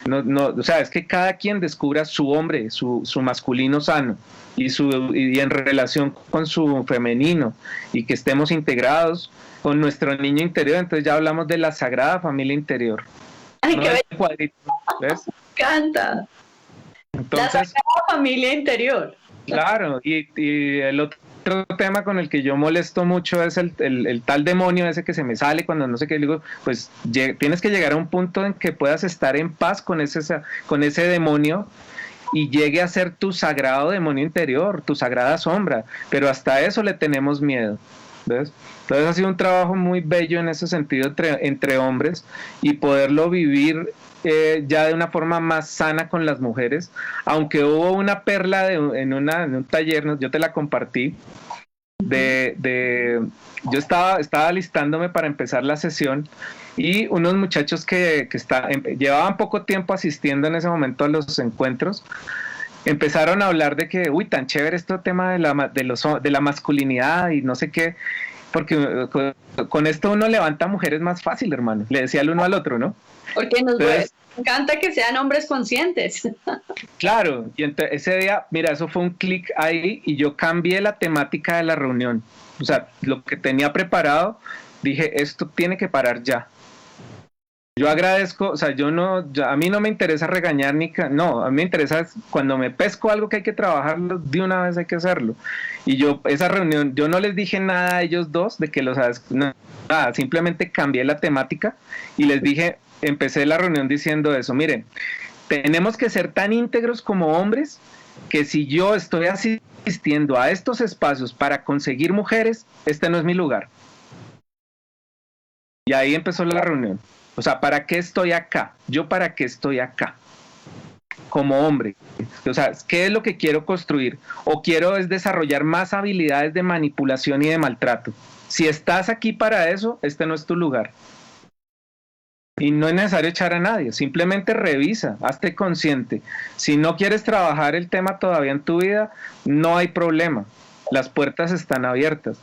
o sea, es que cada quien descubra su hombre, su masculino sano, y en relación con su femenino, y que estemos integrados con nuestro niño interior. Entonces ya hablamos de la sagrada familia interior. Ay, ¿no? qué Este cuadrito, ¿ves? me encanta. Entonces, La sagrada familia interior. claro, y el otro tema con el que yo molesto mucho es el tal demonio ese que se me sale cuando no sé qué, digo, pues tienes que llegar a un punto en que puedas estar en paz con ese demonio y llegue a ser tu sagrado demonio interior, tu sagrada sombra, pero hasta eso le tenemos miedo, ¿ves? Entonces ha sido un trabajo muy bello en ese sentido entre hombres, y poderlo vivir ya de una forma más sana con las mujeres, aunque hubo una perla en un taller, yo te la compartí, yo estaba alistándome para empezar la sesión, y unos muchachos que llevaban poco tiempo asistiendo en ese momento a los encuentros, empezaron a hablar de que, uy, tan chévere este tema de la masculinidad y no sé qué, porque con esto uno levanta mujeres más fácil, hermano, le decía el uno al otro, ¿no? Porque nos encanta que sean hombres conscientes. Claro, y ese día, mira, eso fue un clic ahí, y yo cambié la temática de la reunión. O sea, lo que tenía preparado, dije, esto tiene que parar ya. Yo agradezco, o sea, a mí no me interesa regañar no, a mí me interesa cuando me pesco algo que hay que trabajarlo, de una vez hay que hacerlo. Y esa reunión, yo no les dije nada a ellos dos de que nada, simplemente cambié la temática y les dije, empecé la reunión diciendo eso, miren, tenemos que ser tan íntegros como hombres que si yo estoy asistiendo a estos espacios para conseguir mujeres, este no es mi lugar. Y ahí empezó la reunión. O sea, ¿para qué estoy acá? ¿Yo para qué estoy acá? Como hombre. O sea, ¿qué es lo que quiero construir? O quiero es desarrollar más habilidades de manipulación y de maltrato. Si estás aquí para eso, este no es tu lugar. Y no es necesario echar a nadie, simplemente revisa, hazte consciente. Si no quieres trabajar el tema todavía en tu vida, no hay problema. Las puertas están abiertas.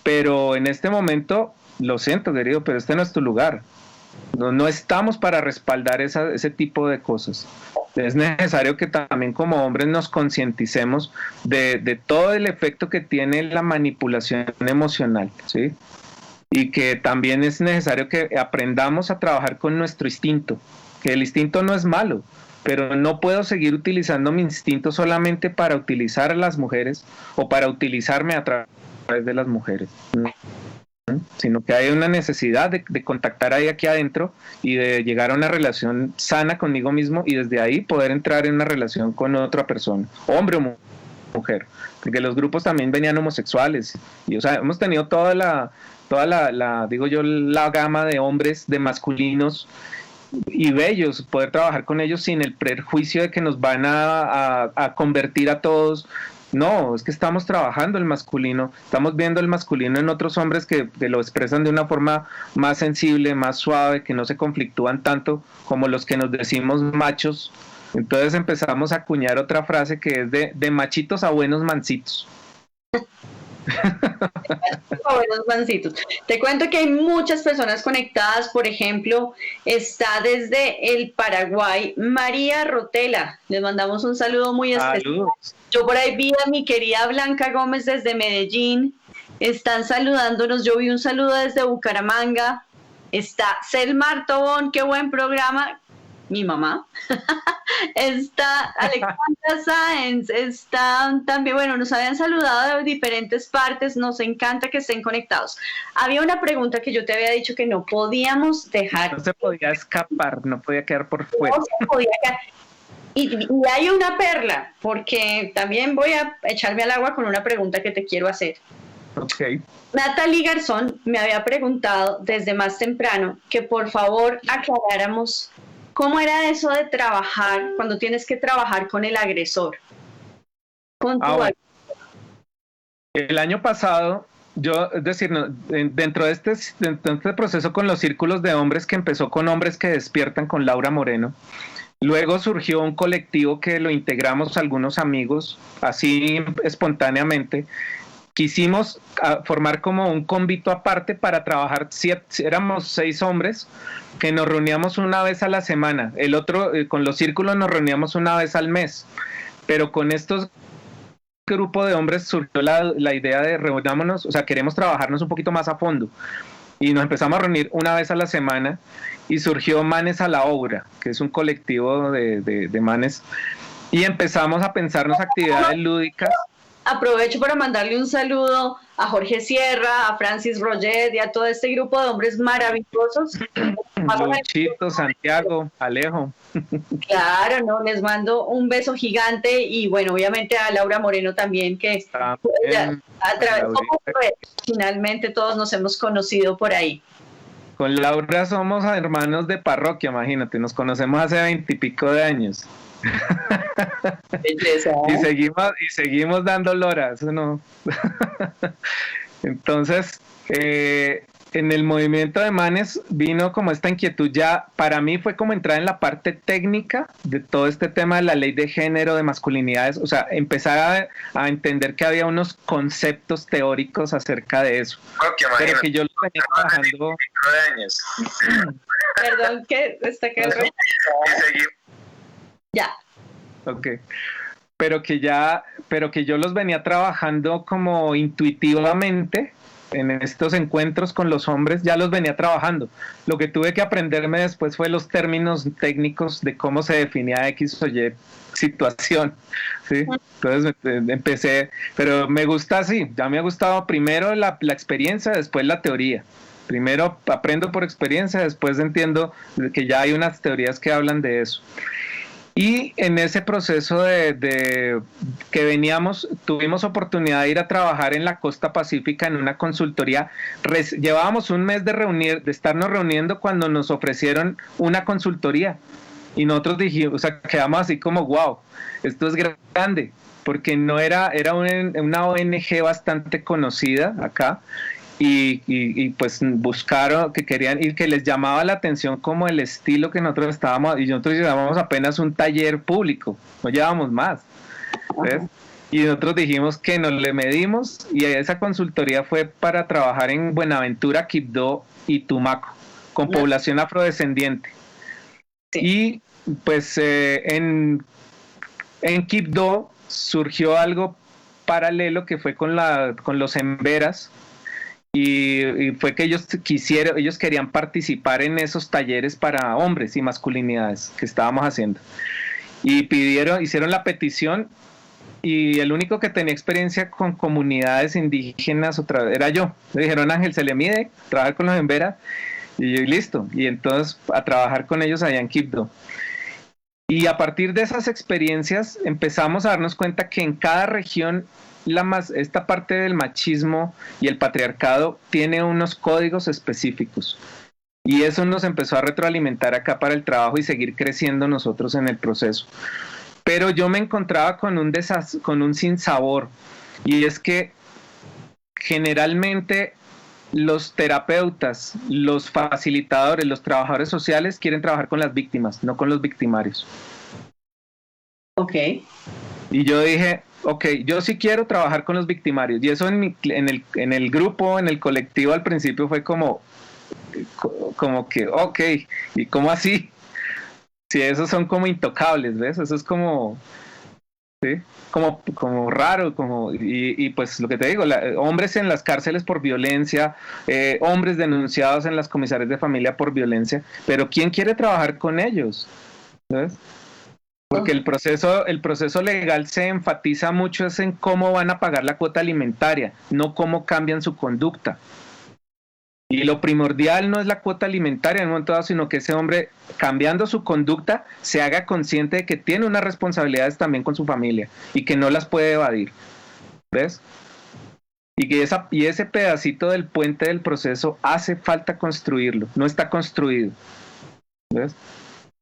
Pero en este momento, lo siento, querido, pero este no es tu lugar. No estamos para respaldar ese tipo de cosas. Es necesario que también como hombres nos concienticemos de todo el efecto que tiene la manipulación emocional, ¿sí? Y que también es necesario que aprendamos a trabajar con nuestro instinto, que el instinto no es malo, pero no puedo seguir utilizando mi instinto solamente para utilizar a las mujeres o para utilizarme a través de las mujeres, sino que hay una necesidad de contactar ahí aquí adentro y de llegar a una relación sana conmigo mismo, y desde ahí poder entrar en una relación con otra persona, hombre o mujer, porque los grupos también venían homosexuales, y o sea, hemos tenido toda la digo yo, la gama de hombres, de masculinos y bellos, poder trabajar con ellos sin el prejuicio de que nos van a convertir a todos. No, es que estamos trabajando el masculino, estamos viendo el masculino en otros hombres que lo expresan de una forma más sensible, más suave, que no se conflictúan tanto como los que nos decimos machos. Entonces empezamos a acuñar otra frase que es de machitos a buenos mancitos. Buenos mancitos. Te cuento que hay muchas personas conectadas. Por ejemplo, está desde el Paraguay María Rotela. Les mandamos un saludo muy especial. Saludos. Yo por ahí vi a mi querida Blanca Gómez desde Medellín. Están saludándonos. Yo vi un saludo desde Bucaramanga. Está Selmar Tobón, qué buen programa. mi mamá, está Alexandra Sáenz, está también, bueno, nos habían saludado de diferentes partes, nos encanta que estén conectados. Había una pregunta que yo te había dicho que no podíamos dejar. No se podía escapar, no podía quedar por fuera. No se podía quedar. Y hay una perla, porque también voy a echarme al agua con una pregunta que te quiero hacer. Ok. Natalie Garzón me había preguntado desde más temprano que por favor aclaráramos cómo era eso de trabajar cuando tienes que trabajar con el agresor. Con tu Bueno. El año pasado, yo, es decir, dentro de este proceso con los círculos de hombres que empezó con Hombres que Despiertan con Laura Moreno, luego surgió un colectivo que lo integramos algunos amigos, así espontáneamente. Quisimos formar como un convito aparte para trabajar, éramos 6 hombres que nos reuníamos una vez a la semana, el otro con los círculos nos reuníamos una vez al mes, pero con estos grupos de hombres surgió la idea de reunámonos, o sea, queremos trabajarnos un poquito más a fondo, y nos empezamos a reunir una vez a la semana, y surgió Manes a la Obra, que es un colectivo de manes, y empezamos a pensarnos actividades lúdicas. Aprovecho para mandarle un saludo a Jorge Sierra, a Francis Roget y a todo este grupo de hombres maravillosos. Luchito, Santiago, Alejo. Claro, no, les mando un beso gigante y bueno, obviamente a Laura Moreno también, que a través de finalmente todos nos hemos conocido por ahí. Con Laura somos hermanos de parroquia, imagínate, nos conocemos hace 20 y pico de años. Belleza, ¿eh? y seguimos dando lora, eso no. Entonces, en el movimiento de Manes vino como esta inquietud, ya para mí fue como entrar en la parte técnica de todo este tema de la ley de género, de masculinidades, o sea, empezar a entender que había unos conceptos teóricos acerca de eso, pero que yo lo venía trabajando. Perdón, que está quedando. Ya. Ok. Pero que yo los venía trabajando como intuitivamente en estos encuentros con los hombres, ya los venía trabajando. Lo que tuve que aprenderme después fue los términos técnicos de cómo se definía X o Y situación, ¿sí? Entonces empecé, pero me gusta así, ya me ha gustado primero la experiencia, después la teoría. Primero aprendo por experiencia, después entiendo que ya hay unas teorías que hablan de eso. Y en ese proceso de que veníamos, tuvimos oportunidad de ir a trabajar en la costa pacífica en una consultoría. Llevábamos un mes de estarnos reuniendo cuando nos ofrecieron una consultoría. Y nosotros dijimos, o sea, quedamos así como, wow, esto es grande, porque no era una ONG bastante conocida acá. Y pues buscaron que querían ir, que les llamaba la atención como el estilo que nosotros estábamos, y nosotros llevábamos apenas un taller público, no llevábamos más, ¿ves? Y nosotros dijimos que nos le medimos, y esa consultoría fue para trabajar en Buenaventura, Quibdó y Tumaco, con población afrodescendiente. Sí. Y pues en Quibdó surgió algo paralelo que fue con los emberas. Y fue que ellos querían participar en esos talleres para hombres y masculinidades que estábamos haciendo. Y hicieron la petición, y el único que tenía experiencia con comunidades indígenas era yo. Le dijeron, Ángel, se le mide trabajar con los emberas, y yo, listo. Y entonces a trabajar con ellos allá en Quibdó. Y a partir de esas experiencias empezamos a darnos cuenta que en cada región esta parte del machismo y el patriarcado tiene unos códigos específicos, y eso nos empezó a retroalimentar acá para el trabajo y seguir creciendo nosotros en el proceso. Pero yo me encontraba con un sinsabor, y es que generalmente los terapeutas, los facilitadores, los trabajadores sociales quieren trabajar con las víctimas, no con los victimarios. Ok. Y yo dije, ok, yo sí quiero trabajar con los victimarios. Y eso en el grupo, en el colectivo al principio fue como que, ok, ¿y cómo así? Si esos son como intocables, ¿ves? Eso es como, ¿sí? Como raro, y pues lo que te digo, hombres en las cárceles por violencia, hombres denunciados en las comisarías de familia por violencia, pero ¿quién quiere trabajar con ellos? ¿Ves? Porque el proceso legal se enfatiza mucho es en cómo van a pagar la cuota alimentaria, no cómo cambian su conducta. Y lo primordial no es la cuota alimentaria en un momento dado, sino que ese hombre, cambiando su conducta, se haga consciente de que tiene unas responsabilidades también con su familia y que no las puede evadir. ¿Ves? Y ese pedacito del puente del proceso hace falta construirlo, no está construido. ¿Ves?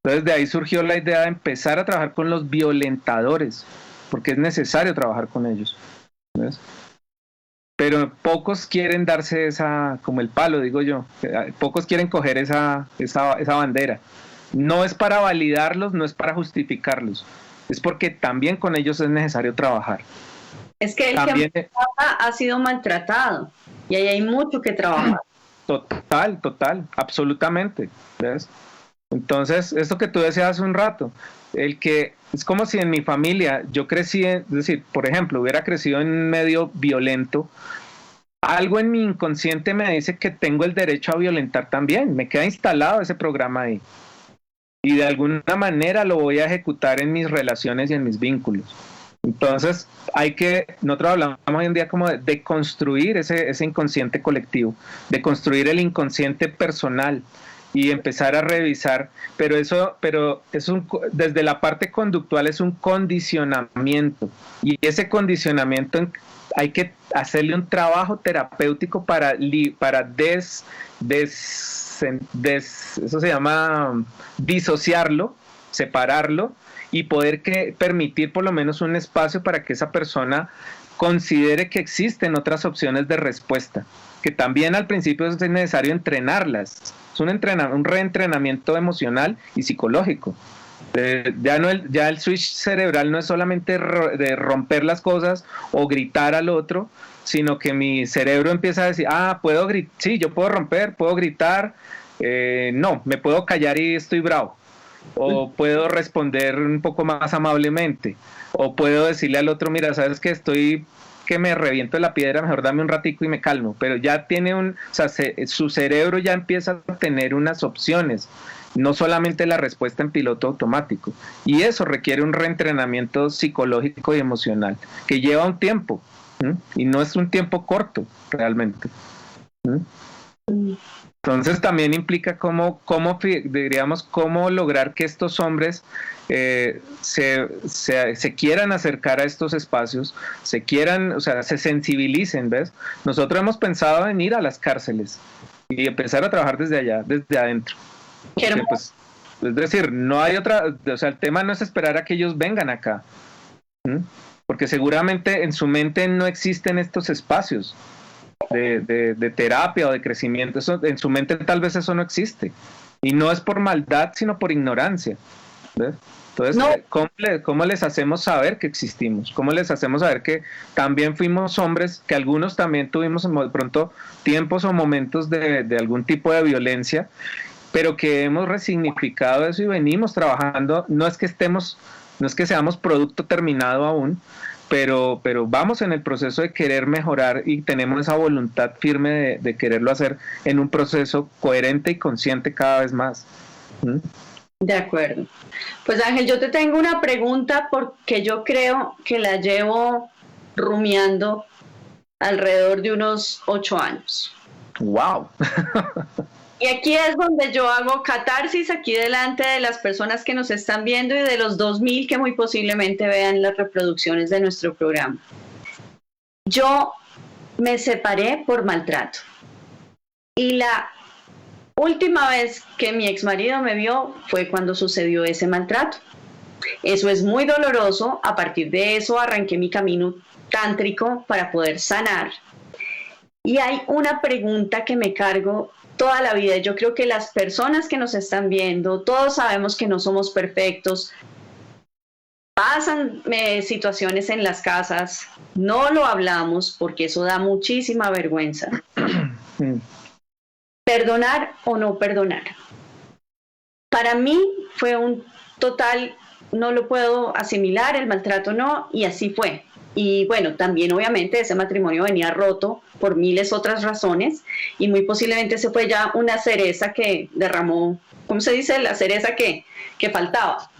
Entonces de ahí surgió la idea de empezar a trabajar con los violentadores, porque es necesario trabajar con ellos. ¿Ves? Pero pocos quieren darse como el palo, digo yo, pocos quieren coger esa bandera. No es para validarlos, no es para justificarlos, es porque también con ellos es necesario trabajar. Es que el también, que ha sido maltratado y ahí hay mucho que trabajar. Total, absolutamente. ¿Ves? Entonces, esto que tú decías hace un rato, es como si en mi familia yo crecí, es decir, por ejemplo, hubiera crecido en un medio violento, algo en mi inconsciente me dice que tengo el derecho a violentar también, me queda instalado ese programa ahí. Y de alguna manera lo voy a ejecutar en mis relaciones y en mis vínculos. Entonces, nosotros hablamos hoy en día como de construir ese inconsciente colectivo, de construir el inconsciente personal, y empezar a revisar, pero desde la parte conductual es un condicionamiento, y ese condicionamiento hay que hacerle un trabajo terapéutico para eso se llama disociarlo, separarlo, y poder permitir por lo menos un espacio para que esa persona considere que existen otras opciones de respuesta, que también al principio es necesario entrenarlas. Es un reentrenamiento emocional y psicológico. Ya el switch cerebral no es solamente de romper las cosas o gritar al otro, sino que mi cerebro empieza a decir, puedo gritar, sí, yo puedo romper, puedo gritar, no, me puedo callar y estoy bravo. O puedo responder un poco más amablemente, o puedo decirle al otro, mira, sabes que me reviento la piedra, mejor dame un ratico y me calmo, pero ya tiene su cerebro ya empieza a tener unas opciones, no solamente la respuesta en piloto automático, y eso requiere un reentrenamiento psicológico y emocional, que lleva un tiempo, y no es un tiempo corto, realmente. Entonces también implica cómo lograr que estos hombres se quieran acercar a estos espacios, se sensibilicen, ¿ves? Nosotros hemos pensado en ir a las cárceles y empezar a trabajar desde allá, desde adentro. Porque, pues, es decir, no hay el tema no es esperar a que ellos vengan acá, porque seguramente en su mente no existen estos espacios de terapia o de crecimiento. En su mente tal vez eso no existe, y no es por maldad sino por ignorancia. ¿Ves? Entonces, no. ¿Cómo les hacemos saber que existimos? ¿Cómo les hacemos saber que también fuimos hombres, que algunos también tuvimos de pronto tiempos o momentos de algún tipo de violencia, pero que hemos resignificado eso y venimos trabajando? No es que seamos producto terminado aún, pero vamos en el proceso de querer mejorar y tenemos esa voluntad firme de quererlo hacer en un proceso coherente y consciente cada vez más. De acuerdo. Pues Ángel, yo te tengo una pregunta porque yo creo que la llevo rumiando alrededor de unos 8 años. ¡Wow! Y aquí es donde yo hago catarsis aquí delante de las personas que nos están viendo y de los 2,000 que muy posiblemente vean las reproducciones de nuestro programa. Yo me separé por maltrato. Y la última vez que mi exmarido me vio fue cuando sucedió ese maltrato. Eso es muy doloroso. A partir de eso arranqué mi camino tántrico para poder sanar. Y hay una pregunta que me cargo toda la vida. Yo creo que las personas que nos están viendo, todos sabemos que no somos perfectos. Pasan situaciones en las casas, no lo hablamos porque eso da muchísima vergüenza. ¿Perdonar o no perdonar? Para mí fue un total, no lo puedo asimilar, el maltrato no, y así fue. Y bueno, también obviamente ese matrimonio venía roto por miles otras razones y muy posiblemente se fue ya una cereza que derramó, ¿cómo se dice? La cereza que faltaba.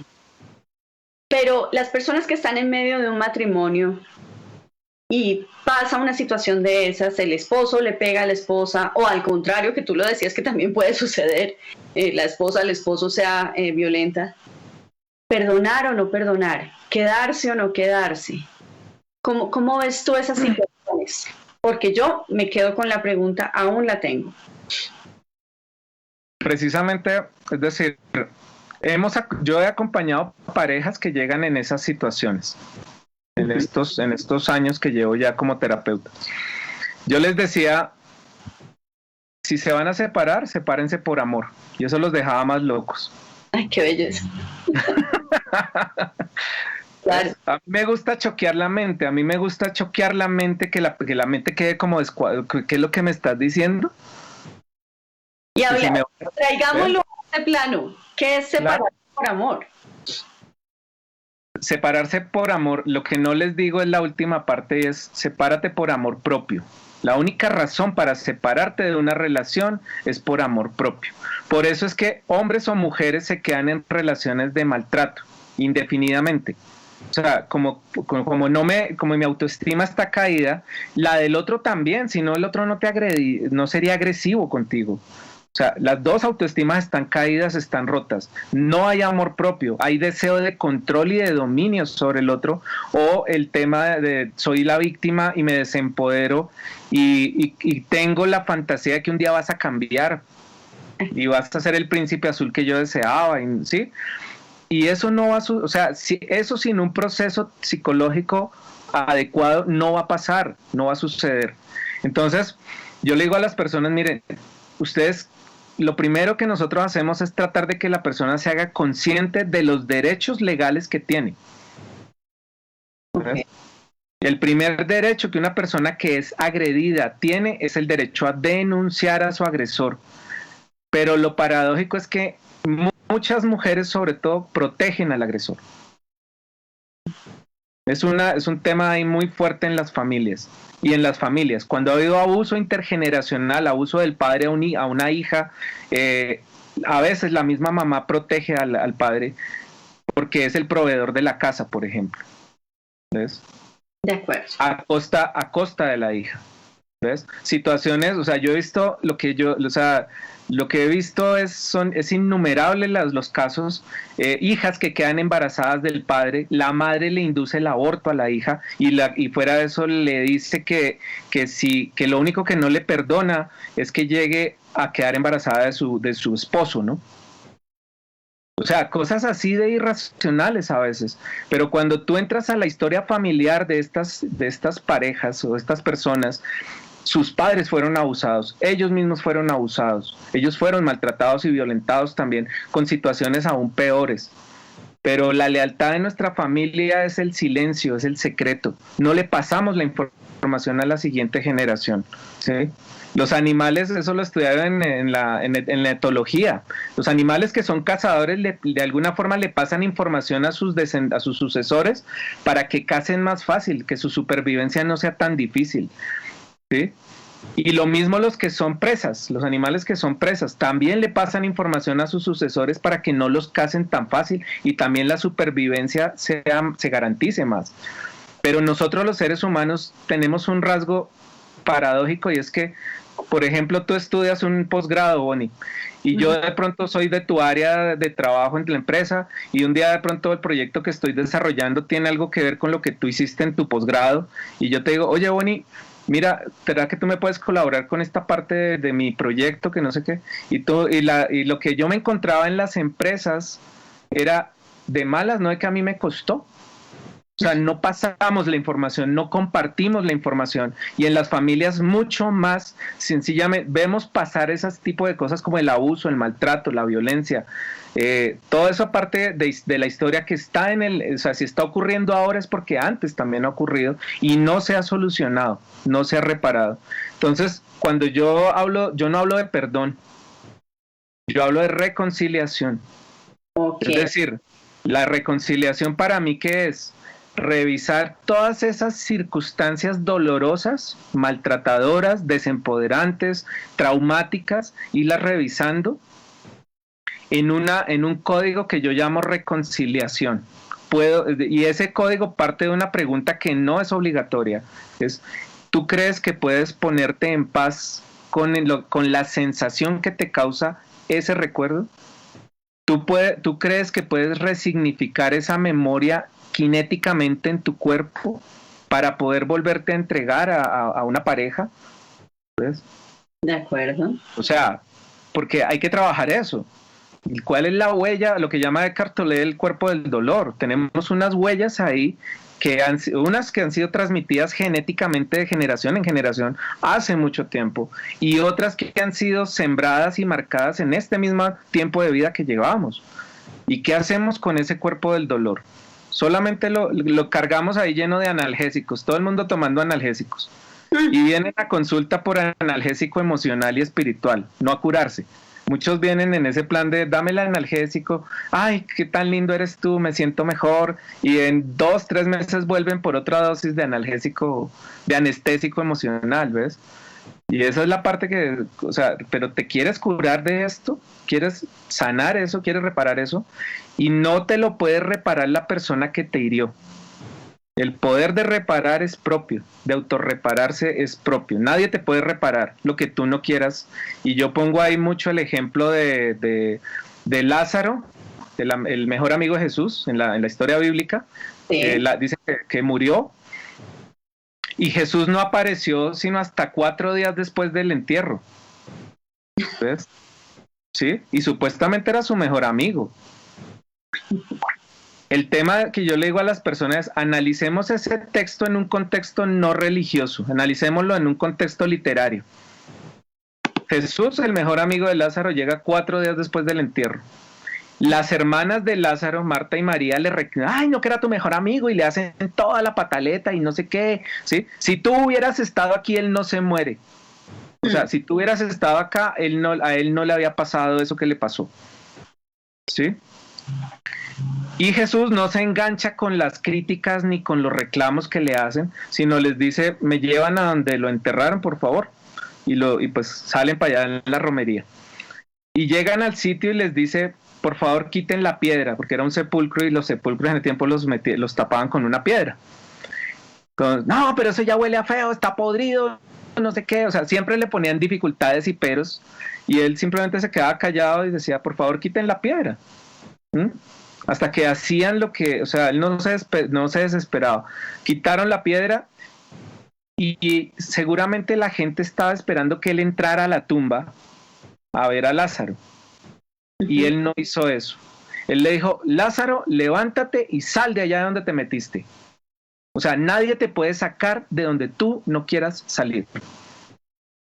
Pero las personas que están en medio de un matrimonio y pasa una situación de esas, el esposo le pega a la esposa, o al contrario, que tú lo decías que también puede suceder, la esposa al esposo sea violenta. ¿Perdonar o no perdonar? ¿Quedarse o no quedarse? ¿Cómo ves tú esas situaciones? Porque yo me quedo con la pregunta, aún la tengo. Precisamente, es decir, yo he acompañado parejas que llegan en esas situaciones. En estos años que llevo ya como terapeuta. Yo les decía, si se van a separar, sepárense por amor. Y eso los dejaba más locos. Ay, qué belleza. Claro. A mí me gusta choquear la mente, que la mente quede como descuadrada. ¿Qué es lo que me estás diciendo? Y traigámoslo a este plano. ¿Qué es separar por amor? Separarse por amor, lo que no les digo es la última parte, es sepárate por amor propio. La única razón para separarte de una relación es por amor propio. Por eso es que hombres o mujeres se quedan en relaciones de maltrato indefinidamente. O sea, como mi autoestima está caída, la del otro también, si no el otro no sería agresivo contigo. O sea, las dos autoestimas están caídas, están rotas. No hay amor propio, hay deseo de control y de dominio sobre el otro, o el tema de soy la víctima y me desempodero y tengo la fantasía de que un día vas a cambiar y vas a ser el príncipe azul que yo deseaba, ¿sí? Y eso no va o sea, eso sin un proceso psicológico adecuado no va a pasar, no va a suceder. Entonces, yo le digo a las personas, miren, ustedes, lo primero que nosotros hacemos es tratar de que la persona se haga consciente de los derechos legales que tiene. Okay. El primer derecho que una persona que es agredida tiene es el derecho a denunciar a su agresor. Pero lo paradójico es que muchas mujeres, sobre todo, protegen al agresor. Es un tema ahí muy fuerte en las familias. Y en las familias, cuando ha habido abuso intergeneracional, abuso del padre a una hija, a veces la misma mamá protege al padre porque es el proveedor de la casa, por ejemplo. ¿Ves? De acuerdo. A costa de la hija. ¿Ves? Situaciones, o sea, yo he visto lo que he visto es innumerable los casos, hijas que quedan embarazadas del padre, la madre le induce el aborto a la hija y fuera de eso le dice que lo único que no le perdona es que llegue a quedar embarazada de su esposo, ¿no? O sea, cosas así de irracionales a veces, pero cuando tú entras a la historia familiar de estas parejas o de estas personas, sus padres fueron abusados, ellos mismos fueron abusados, ellos fueron maltratados y violentados también, con situaciones aún peores. Pero la lealtad de nuestra familia es el silencio, es el secreto. No le pasamos la información a la siguiente generación, ¿sí? Los animales, eso lo estudiaron en la etología. Los animales que son cazadores de alguna forma le pasan información a sus sucesores para que cacen más fácil, que su supervivencia no sea tan difícil. ¿Sí? Y lo mismo los que son presas, los animales que son presas, también le pasan información a sus sucesores para que no los cacen tan fácil y también la supervivencia se garantice más. Pero nosotros los seres humanos tenemos un rasgo paradójico y es que, por ejemplo, tú estudias un posgrado, Bonnie, y yo de pronto soy de tu área de trabajo en la empresa y un día de pronto el proyecto que estoy desarrollando tiene algo que ver con lo que tú hiciste en tu posgrado y yo te digo, oye, Bonnie, mira, ¿será que tú me puedes colaborar con esta parte de mi proyecto que no sé qué? Y lo que yo me encontraba en las empresas era de malas, no es que a mí me costó. O sea, no pasamos la información, no compartimos la información. Y en las familias mucho más sencillamente vemos pasar ese tipo de cosas como el abuso, el maltrato, la violencia. Todo eso aparte de la historia que está o sea, si está ocurriendo ahora es porque antes también ha ocurrido y no se ha solucionado, no se ha reparado. Entonces, cuando yo no hablo de perdón, yo hablo de reconciliación. Okay. Es decir, la reconciliación para mí, ¿qué es? revisar todas esas circunstancias dolorosas, maltratadoras, desempoderantes, traumáticas, irlas revisando en un código que yo llamo reconciliación. Y ese código parte de una pregunta que no es obligatoria. ¿Tú crees que puedes ponerte en paz con la sensación que te causa ese recuerdo? ¿Tú crees que puedes resignificar esa memoria cinéticamente en tu cuerpo para poder volverte a entregar a una pareja? ¿Ves? De acuerdo. O sea, porque hay que trabajar eso. ¿Cuál es la huella? Lo que llama Eckhart Tolle el cuerpo del dolor. Tenemos unas huellas ahí, unas que han sido transmitidas genéticamente de generación en generación hace mucho tiempo, y otras que han sido sembradas y marcadas en este mismo tiempo de vida que llevamos. ¿Y qué hacemos con ese cuerpo del dolor? Solamente lo cargamos ahí lleno de analgésicos, todo el mundo tomando analgésicos, y vienen a consulta por analgésico emocional y espiritual, no a curarse. Muchos vienen en ese plan de dame el analgésico, ay, qué tan lindo eres tú, me siento mejor, y en 2-3 meses vuelven por otra dosis de analgésico, de anestésico emocional, ¿ves? Y esa es la parte que, o sea, pero te quieres curar de esto, quieres sanar eso, quieres reparar eso, y no te lo puede reparar la persona que te hirió. El poder de reparar es propio, de autorrepararse es propio. Nadie te puede reparar lo que tú no quieras. Y yo pongo ahí mucho el ejemplo de Lázaro, el mejor amigo de Jesús en la historia bíblica. Sí. Dice que murió, y Jesús no apareció sino hasta 4 días después del entierro. ¿Ves? ¿Sí? Y supuestamente era su mejor amigo. El tema que yo le digo a las personas es: analicemos ese texto en un contexto no religioso, analicémoslo en un contexto literario. Jesús, el mejor amigo de Lázaro, llega 4 días después del entierro. Las hermanas de Lázaro, Marta y María, le reclaman: ay, no, que era tu mejor amigo, y le hacen toda la pataleta y no sé qué, ¿sí? Si tú hubieras estado aquí, él no se muere. O sea, si tú hubieras estado acá, a él no le había pasado eso que le pasó. ¿Sí? Y Jesús no se engancha con las críticas ni con los reclamos que le hacen, sino les dice: me llevan a donde lo enterraron, por favor. Y pues salen para allá en la romería. Y llegan al sitio y les dice: por favor, quiten la piedra, porque era un sepulcro, y los sepulcros en el tiempo los tapaban con una piedra. Entonces, no, pero eso ya huele a feo, está podrido, no sé qué. O sea, siempre le ponían dificultades y peros, y él simplemente se quedaba callado y decía: por favor, quiten la piedra. Hasta que hacían lo que, o sea, él no se desesperaba. Quitaron la piedra, y seguramente la gente estaba esperando que él entrara a la tumba a ver a Lázaro. Y él no hizo eso. Él le dijo: Lázaro, levántate y sal de allá de donde te metiste. O sea, nadie te puede sacar de donde tú no quieras salir.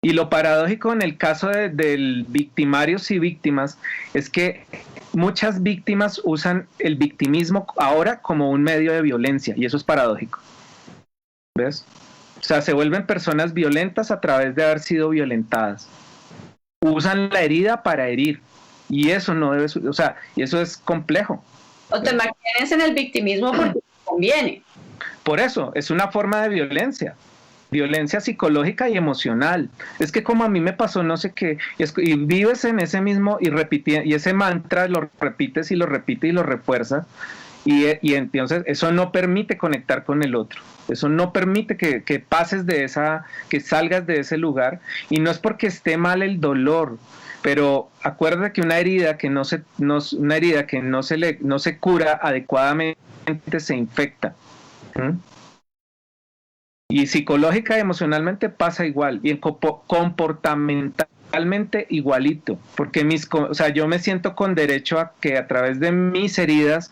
Y lo paradójico en el caso del victimarios y víctimas es que muchas víctimas usan el victimismo ahora como un medio de violencia, y eso es paradójico. ¿Ves? O sea, se vuelven personas violentas a través de haber sido violentadas. Usan la herida para herir, y eso no debe, o sea, y eso es complejo. O te mantienes en el victimismo porque te conviene. Por eso, es una forma de violencia psicológica y emocional. Es que como a mí me pasó no sé qué, y vives en ese mismo, y ese mantra lo repites y lo repites y lo refuerzas, y entonces eso no permite conectar con el otro. Eso no permite que pases que salgas de ese lugar, y no es porque esté mal el dolor, pero acuérdate que una herida que no se cura adecuadamente se infecta. Y psicológica y emocionalmente pasa igual, y comportamentalmente igualito, porque yo me siento con derecho a que a través de mis heridas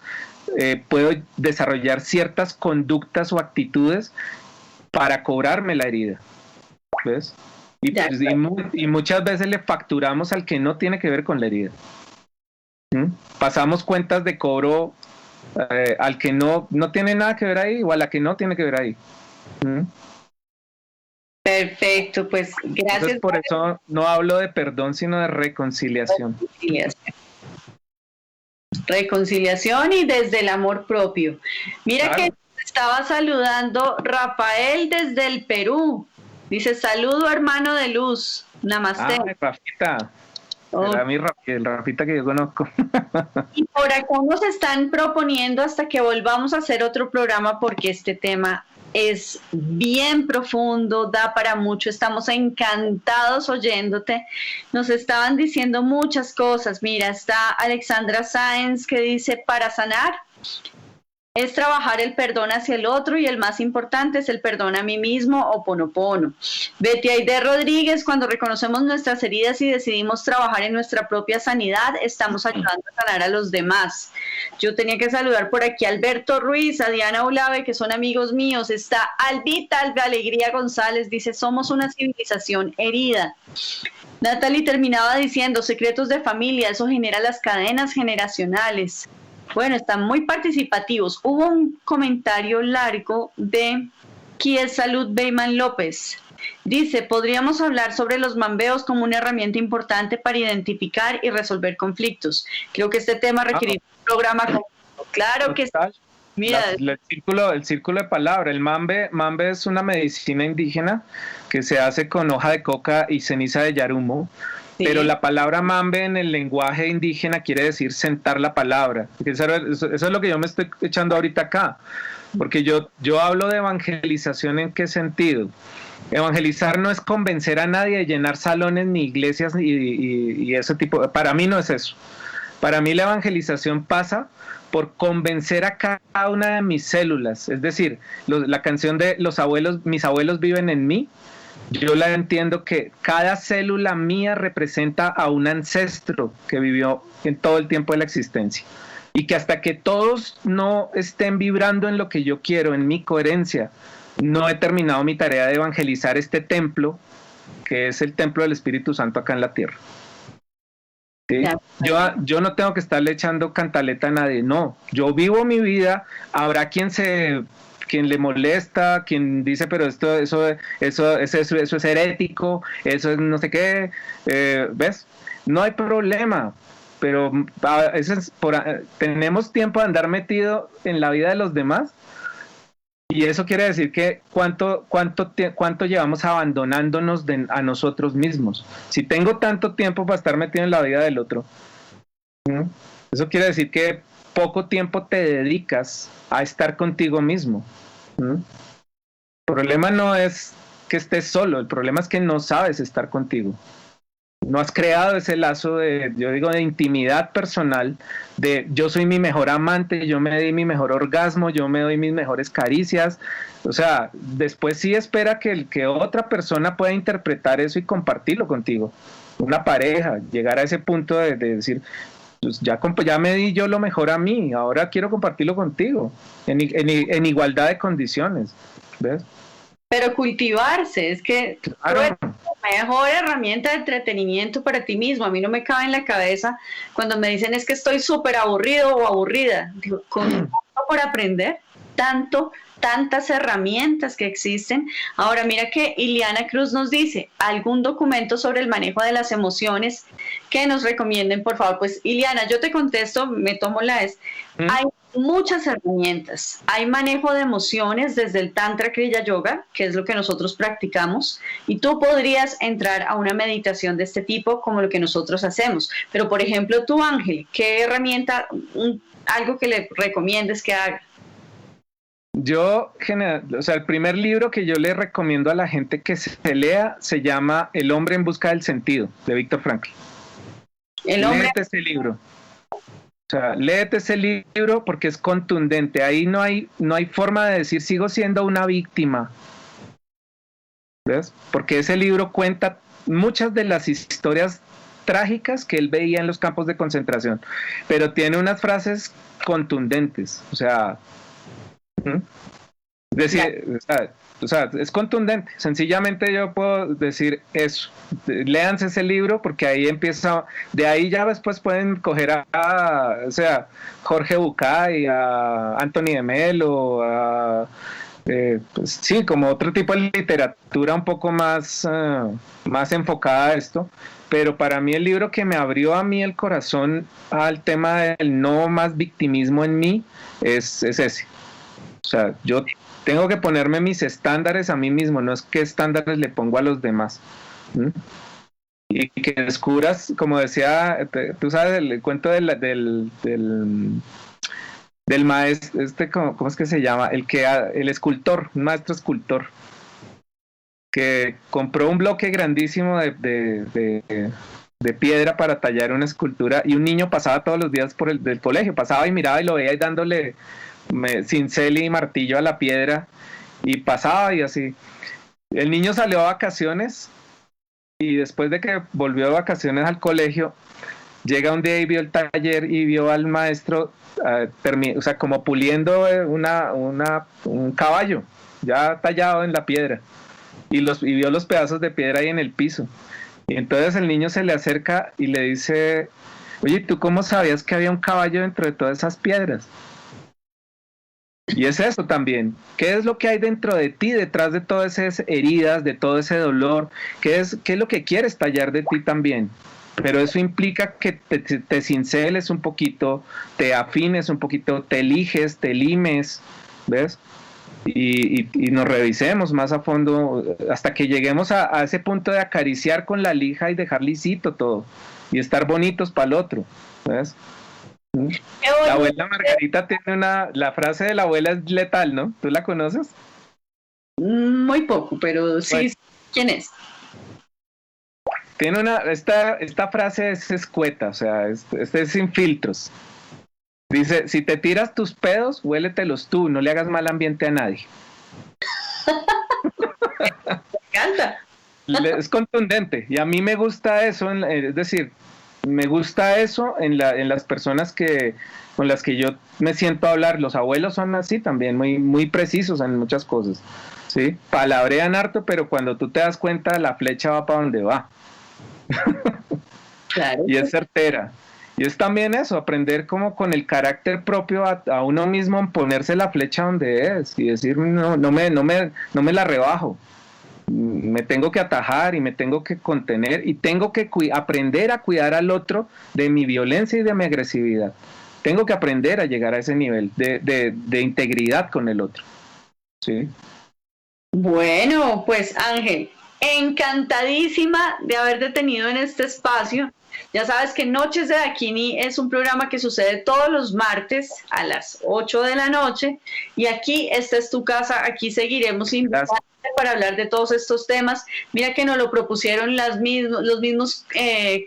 puedo desarrollar ciertas conductas o actitudes para cobrarme la herida. ¿Ves? Y muchas veces le facturamos al que no tiene que ver con la herida. Pasamos cuentas de cobro al que no tiene nada que ver ahí, o a la que no tiene que ver ahí. Perfecto, pues gracias. Entonces, por eso no hablo de perdón, sino de reconciliación. Reconciliación y desde el amor propio. Mira, claro, que estaba saludando Rafael desde el Perú. Dice, saludo hermano de luz. Namaste. Ah, Rafita. Oh. Era el Rafita que yo conozco. Y por acá nos están proponiendo hasta que volvamos a hacer otro programa porque este tema es bien profundo, da para mucho, estamos encantados oyéndote. Nos estaban diciendo muchas cosas. Mira, está Alexandra Sáenz que dice, para sanar es trabajar el perdón hacia el otro y el más importante es el perdón a mí mismo, Ho'oponopono. Betty Aide Rodríguez, cuando reconocemos nuestras heridas y decidimos trabajar en nuestra propia sanidad, estamos ayudando a sanar a los demás. Yo tenía que saludar por aquí a Alberto Ruiz, a Diana Olave, que son amigos míos. Está Albita Alegría González, dice, somos una civilización herida. Natalie terminaba diciendo, secretos de familia, eso genera las cadenas generacionales. Bueno, están muy participativos. Hubo un comentario largo de Kies Salud Beyman López. Dice, podríamos hablar sobre los mambeos como una herramienta importante para identificar y resolver conflictos. Creo que este tema requiere un programa completo. Claro que sí. Mira, el círculo de palabra. El mambe es una medicina indígena que se hace con hoja de coca y ceniza de yarumo. Sí. Pero la palabra mambe en el lenguaje indígena quiere decir sentar la palabra. Eso es lo que yo me estoy echando ahorita acá. Porque yo hablo de evangelización, ¿en qué sentido? Evangelizar no es convencer a nadie de llenar salones ni iglesias y ese tipo. Para mí no es eso. Para mí la evangelización pasa por convencer a cada una de mis células. Es decir, la canción de mis abuelos viven en mí. Yo la entiendo que cada célula mía representa a un ancestro que vivió en todo el tiempo de la existencia. Y que hasta que todos no estén vibrando en lo que yo quiero, en mi coherencia, no he terminado mi tarea de evangelizar este templo, que es el templo del Espíritu Santo acá en la tierra. ¿Sí? Yo no tengo que estarle echando cantaleta a nadie, no. Yo vivo mi vida, habrá quien le molesta, quien dice, pero eso es herético, eso es no sé qué, ¿ves? No hay problema, pero a veces tenemos tiempo de andar metido en la vida de los demás, y eso quiere decir que cuánto llevamos abandonándonos a nosotros mismos. Si tengo tanto tiempo para estar metido en la vida del otro, eso quiere decir que poco tiempo te dedicas a estar contigo mismo. El problema no es que estés solo, el problema es que no sabes estar contigo. No has creado ese lazo de intimidad personal, de yo soy mi mejor amante, yo me di mi mejor orgasmo, yo me doy mis mejores caricias. O sea, después sí espera que otra persona pueda interpretar eso y compartirlo contigo. Una pareja, llegar a ese punto de decir, pues ya me di yo lo mejor a mí, ahora quiero compartirlo contigo, en igualdad de condiciones, ¿ves? Pero cultivarse, es que claro. Es la mejor herramienta de entretenimiento para ti mismo. A mí no me cabe en la cabeza cuando me dicen es que estoy súper aburrido o aburrida. Digo, ¿con tanto por aprender? Tantas herramientas que existen. Ahora mira que Ileana Cruz nos dice, ¿algún documento sobre el manejo de las emociones que nos recomienden, por favor? Pues Ileana, yo te contesto, me tomo hay muchas herramientas. Hay manejo de emociones desde el Tantra Kriya Yoga, que es lo que nosotros practicamos, y tú podrías entrar a una meditación de este tipo como lo que nosotros hacemos. Pero, por ejemplo, tú, Ángel, ¿qué herramienta, algo que le recomiendes que haga? El primer libro que yo le recomiendo a la gente que se lea se llama El hombre en busca del sentido, de Viktor Frankl. Léete ese libro. O sea, léete ese libro porque es contundente. Ahí no hay forma de decir sigo siendo una víctima. ¿Ves? Porque ese libro cuenta muchas de las historias trágicas que él veía en los campos de concentración, pero tiene unas frases contundentes. O sea, es contundente. Sencillamente yo puedo decir eso. Léanse ese libro porque ahí empieza. De ahí ya después pueden coger a Jorge Bucay, a Anthony de Melo, pues sí, como otro tipo de literatura un poco más enfocada a esto. Pero para mí el libro que me abrió a mí el corazón al tema del no más victimismo en mí es ese. O O sea, yo tengo que ponerme mis estándares a mí mismo, no es qué estándares le pongo a los demás. ¿Mm? Y que descubras, como decía, tú sabes, el cuento del maestro, ¿cómo es que se llama? El escultor, un maestro escultor, que compró un bloque grandísimo de piedra para tallar una escultura, y un niño pasaba todos los días por del colegio, pasaba y miraba y lo veía y dándole cincel y martillo a la piedra, y pasaba y así. El niño salió a vacaciones, y después de que volvió de vacaciones al colegio, llega un día y vio el taller y vio al maestro o sea, como puliendo un caballo ya tallado en la piedra, y vio los pedazos de piedra ahí en el piso. Y entonces el niño se le acerca y le dice: oye, ¿tú cómo sabías que había un caballo dentro de todas esas piedras? Y es eso también. ¿Qué es lo que hay dentro de ti, detrás de todas esas heridas, de todo ese dolor? ¿Qué es lo que quieres tallar de ti también? Pero eso implica que te cinceles un poquito, te afines un poquito, te eliges, te limes, ¿ves? Y nos revisemos más a fondo hasta que lleguemos a ese punto de acariciar con la lija y dejar lisito todo y estar bonitos para el otro, ¿ves? La abuela Margarita tiene la frase de la abuela es letal, ¿no? ¿Tú la conoces? Muy poco, pero sí. Bueno. ¿Quién es? Tiene esta frase es escueta, o sea, es sin filtros. Dice: si te tiras tus pedos, huéletelos tú, no le hagas mal ambiente a nadie. Me encanta. Es contundente, y a mí me gusta eso, es decir, me gusta eso en las personas con las que yo me siento a hablar. Los abuelos son así también, muy, muy precisos en muchas cosas, ¿sí? Palabrean harto, pero cuando tú te das cuenta, la flecha va para donde va. Claro. Y es certera. Y es también eso, aprender como con el carácter propio a uno mismo, ponerse la flecha donde es y decir: no me la rebajo. Me tengo que atajar y me tengo que contener y tengo que aprender a cuidar al otro de mi violencia y de mi agresividad. Tengo que aprender a llegar a ese nivel de integridad con el otro. ¿Sí? Bueno, pues Ángel, encantadísima de haberte tenido en este espacio. Ya sabes que Noches de Daquini es un programa que sucede todos los martes a las 8 de la noche, y aquí esta es tu casa, aquí seguiremos invitándote para hablar de todos estos temas. Mira que nos lo propusieron los mismos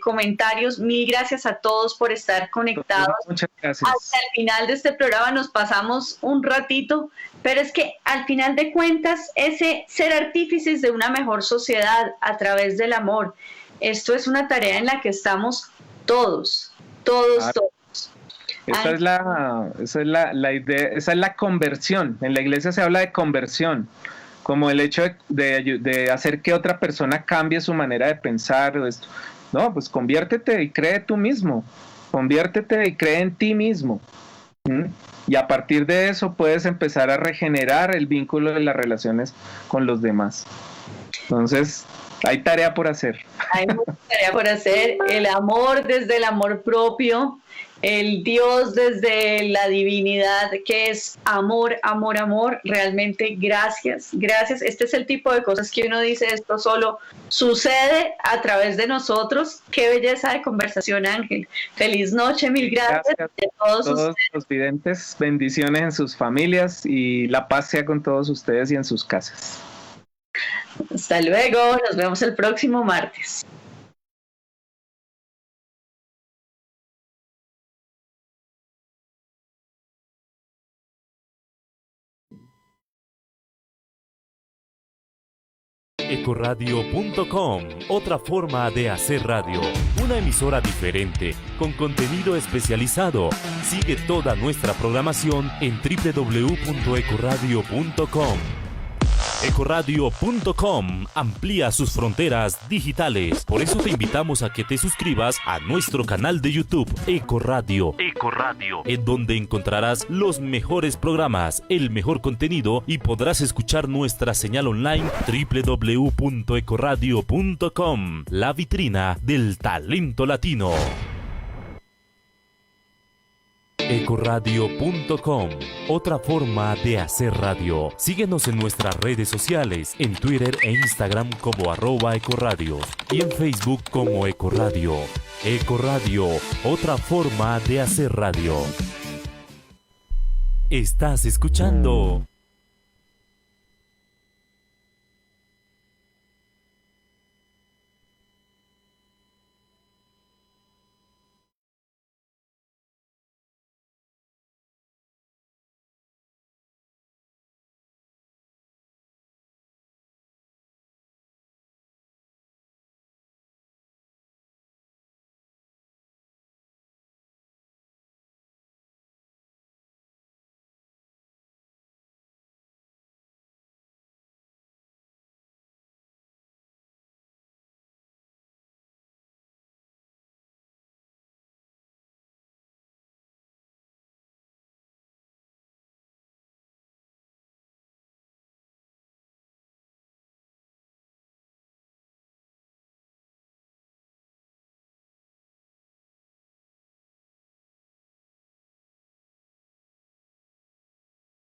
comentarios. Mil gracias a todos por estar conectados. Muchas gracias. Hasta el final de este programa nos pasamos un ratito, pero es que al final de cuentas, ese ser artífices de una mejor sociedad a través del amor, esto es una tarea en la que estamos todos. Esa es la idea, esa es la conversión. En la iglesia se habla de conversión, como el hecho de hacer que otra persona cambie su manera de pensar. No, pues conviértete y cree tú mismo. Conviértete y cree en ti mismo. Y a partir de eso puedes empezar a regenerar el vínculo de las relaciones con los demás. Entonces, hay tarea por hacer. Hay mucha tarea por hacer. El amor desde el amor propio, el Dios desde la divinidad, que es amor, amor, amor. Realmente, gracias. Este es el tipo de cosas que uno dice: esto solo sucede a través de nosotros. Qué belleza de conversación, Ángel. Feliz noche, mil gracias. A todos los videntes, bendiciones en sus familias y la paz sea con todos ustedes y en sus casas. Hasta luego, nos vemos el próximo martes. Ecoradio.com, otra forma de hacer radio, una emisora diferente, con contenido especializado. Sigue toda nuestra programación en www.ecoradio.com. Ecoradio.com amplía sus fronteras digitales. Por eso te invitamos a que te suscribas a nuestro canal de YouTube Ecoradio, en donde encontrarás los mejores programas, el mejor contenido y podrás escuchar nuestra señal online www.ecoradio.com, la vitrina del talento latino. Ecoradio.com, otra forma de hacer radio. Síguenos en nuestras redes sociales, en Twitter e Instagram como @ecoradios y en Facebook como Ecoradio. Ecoradio, otra forma de hacer radio. Estás escuchando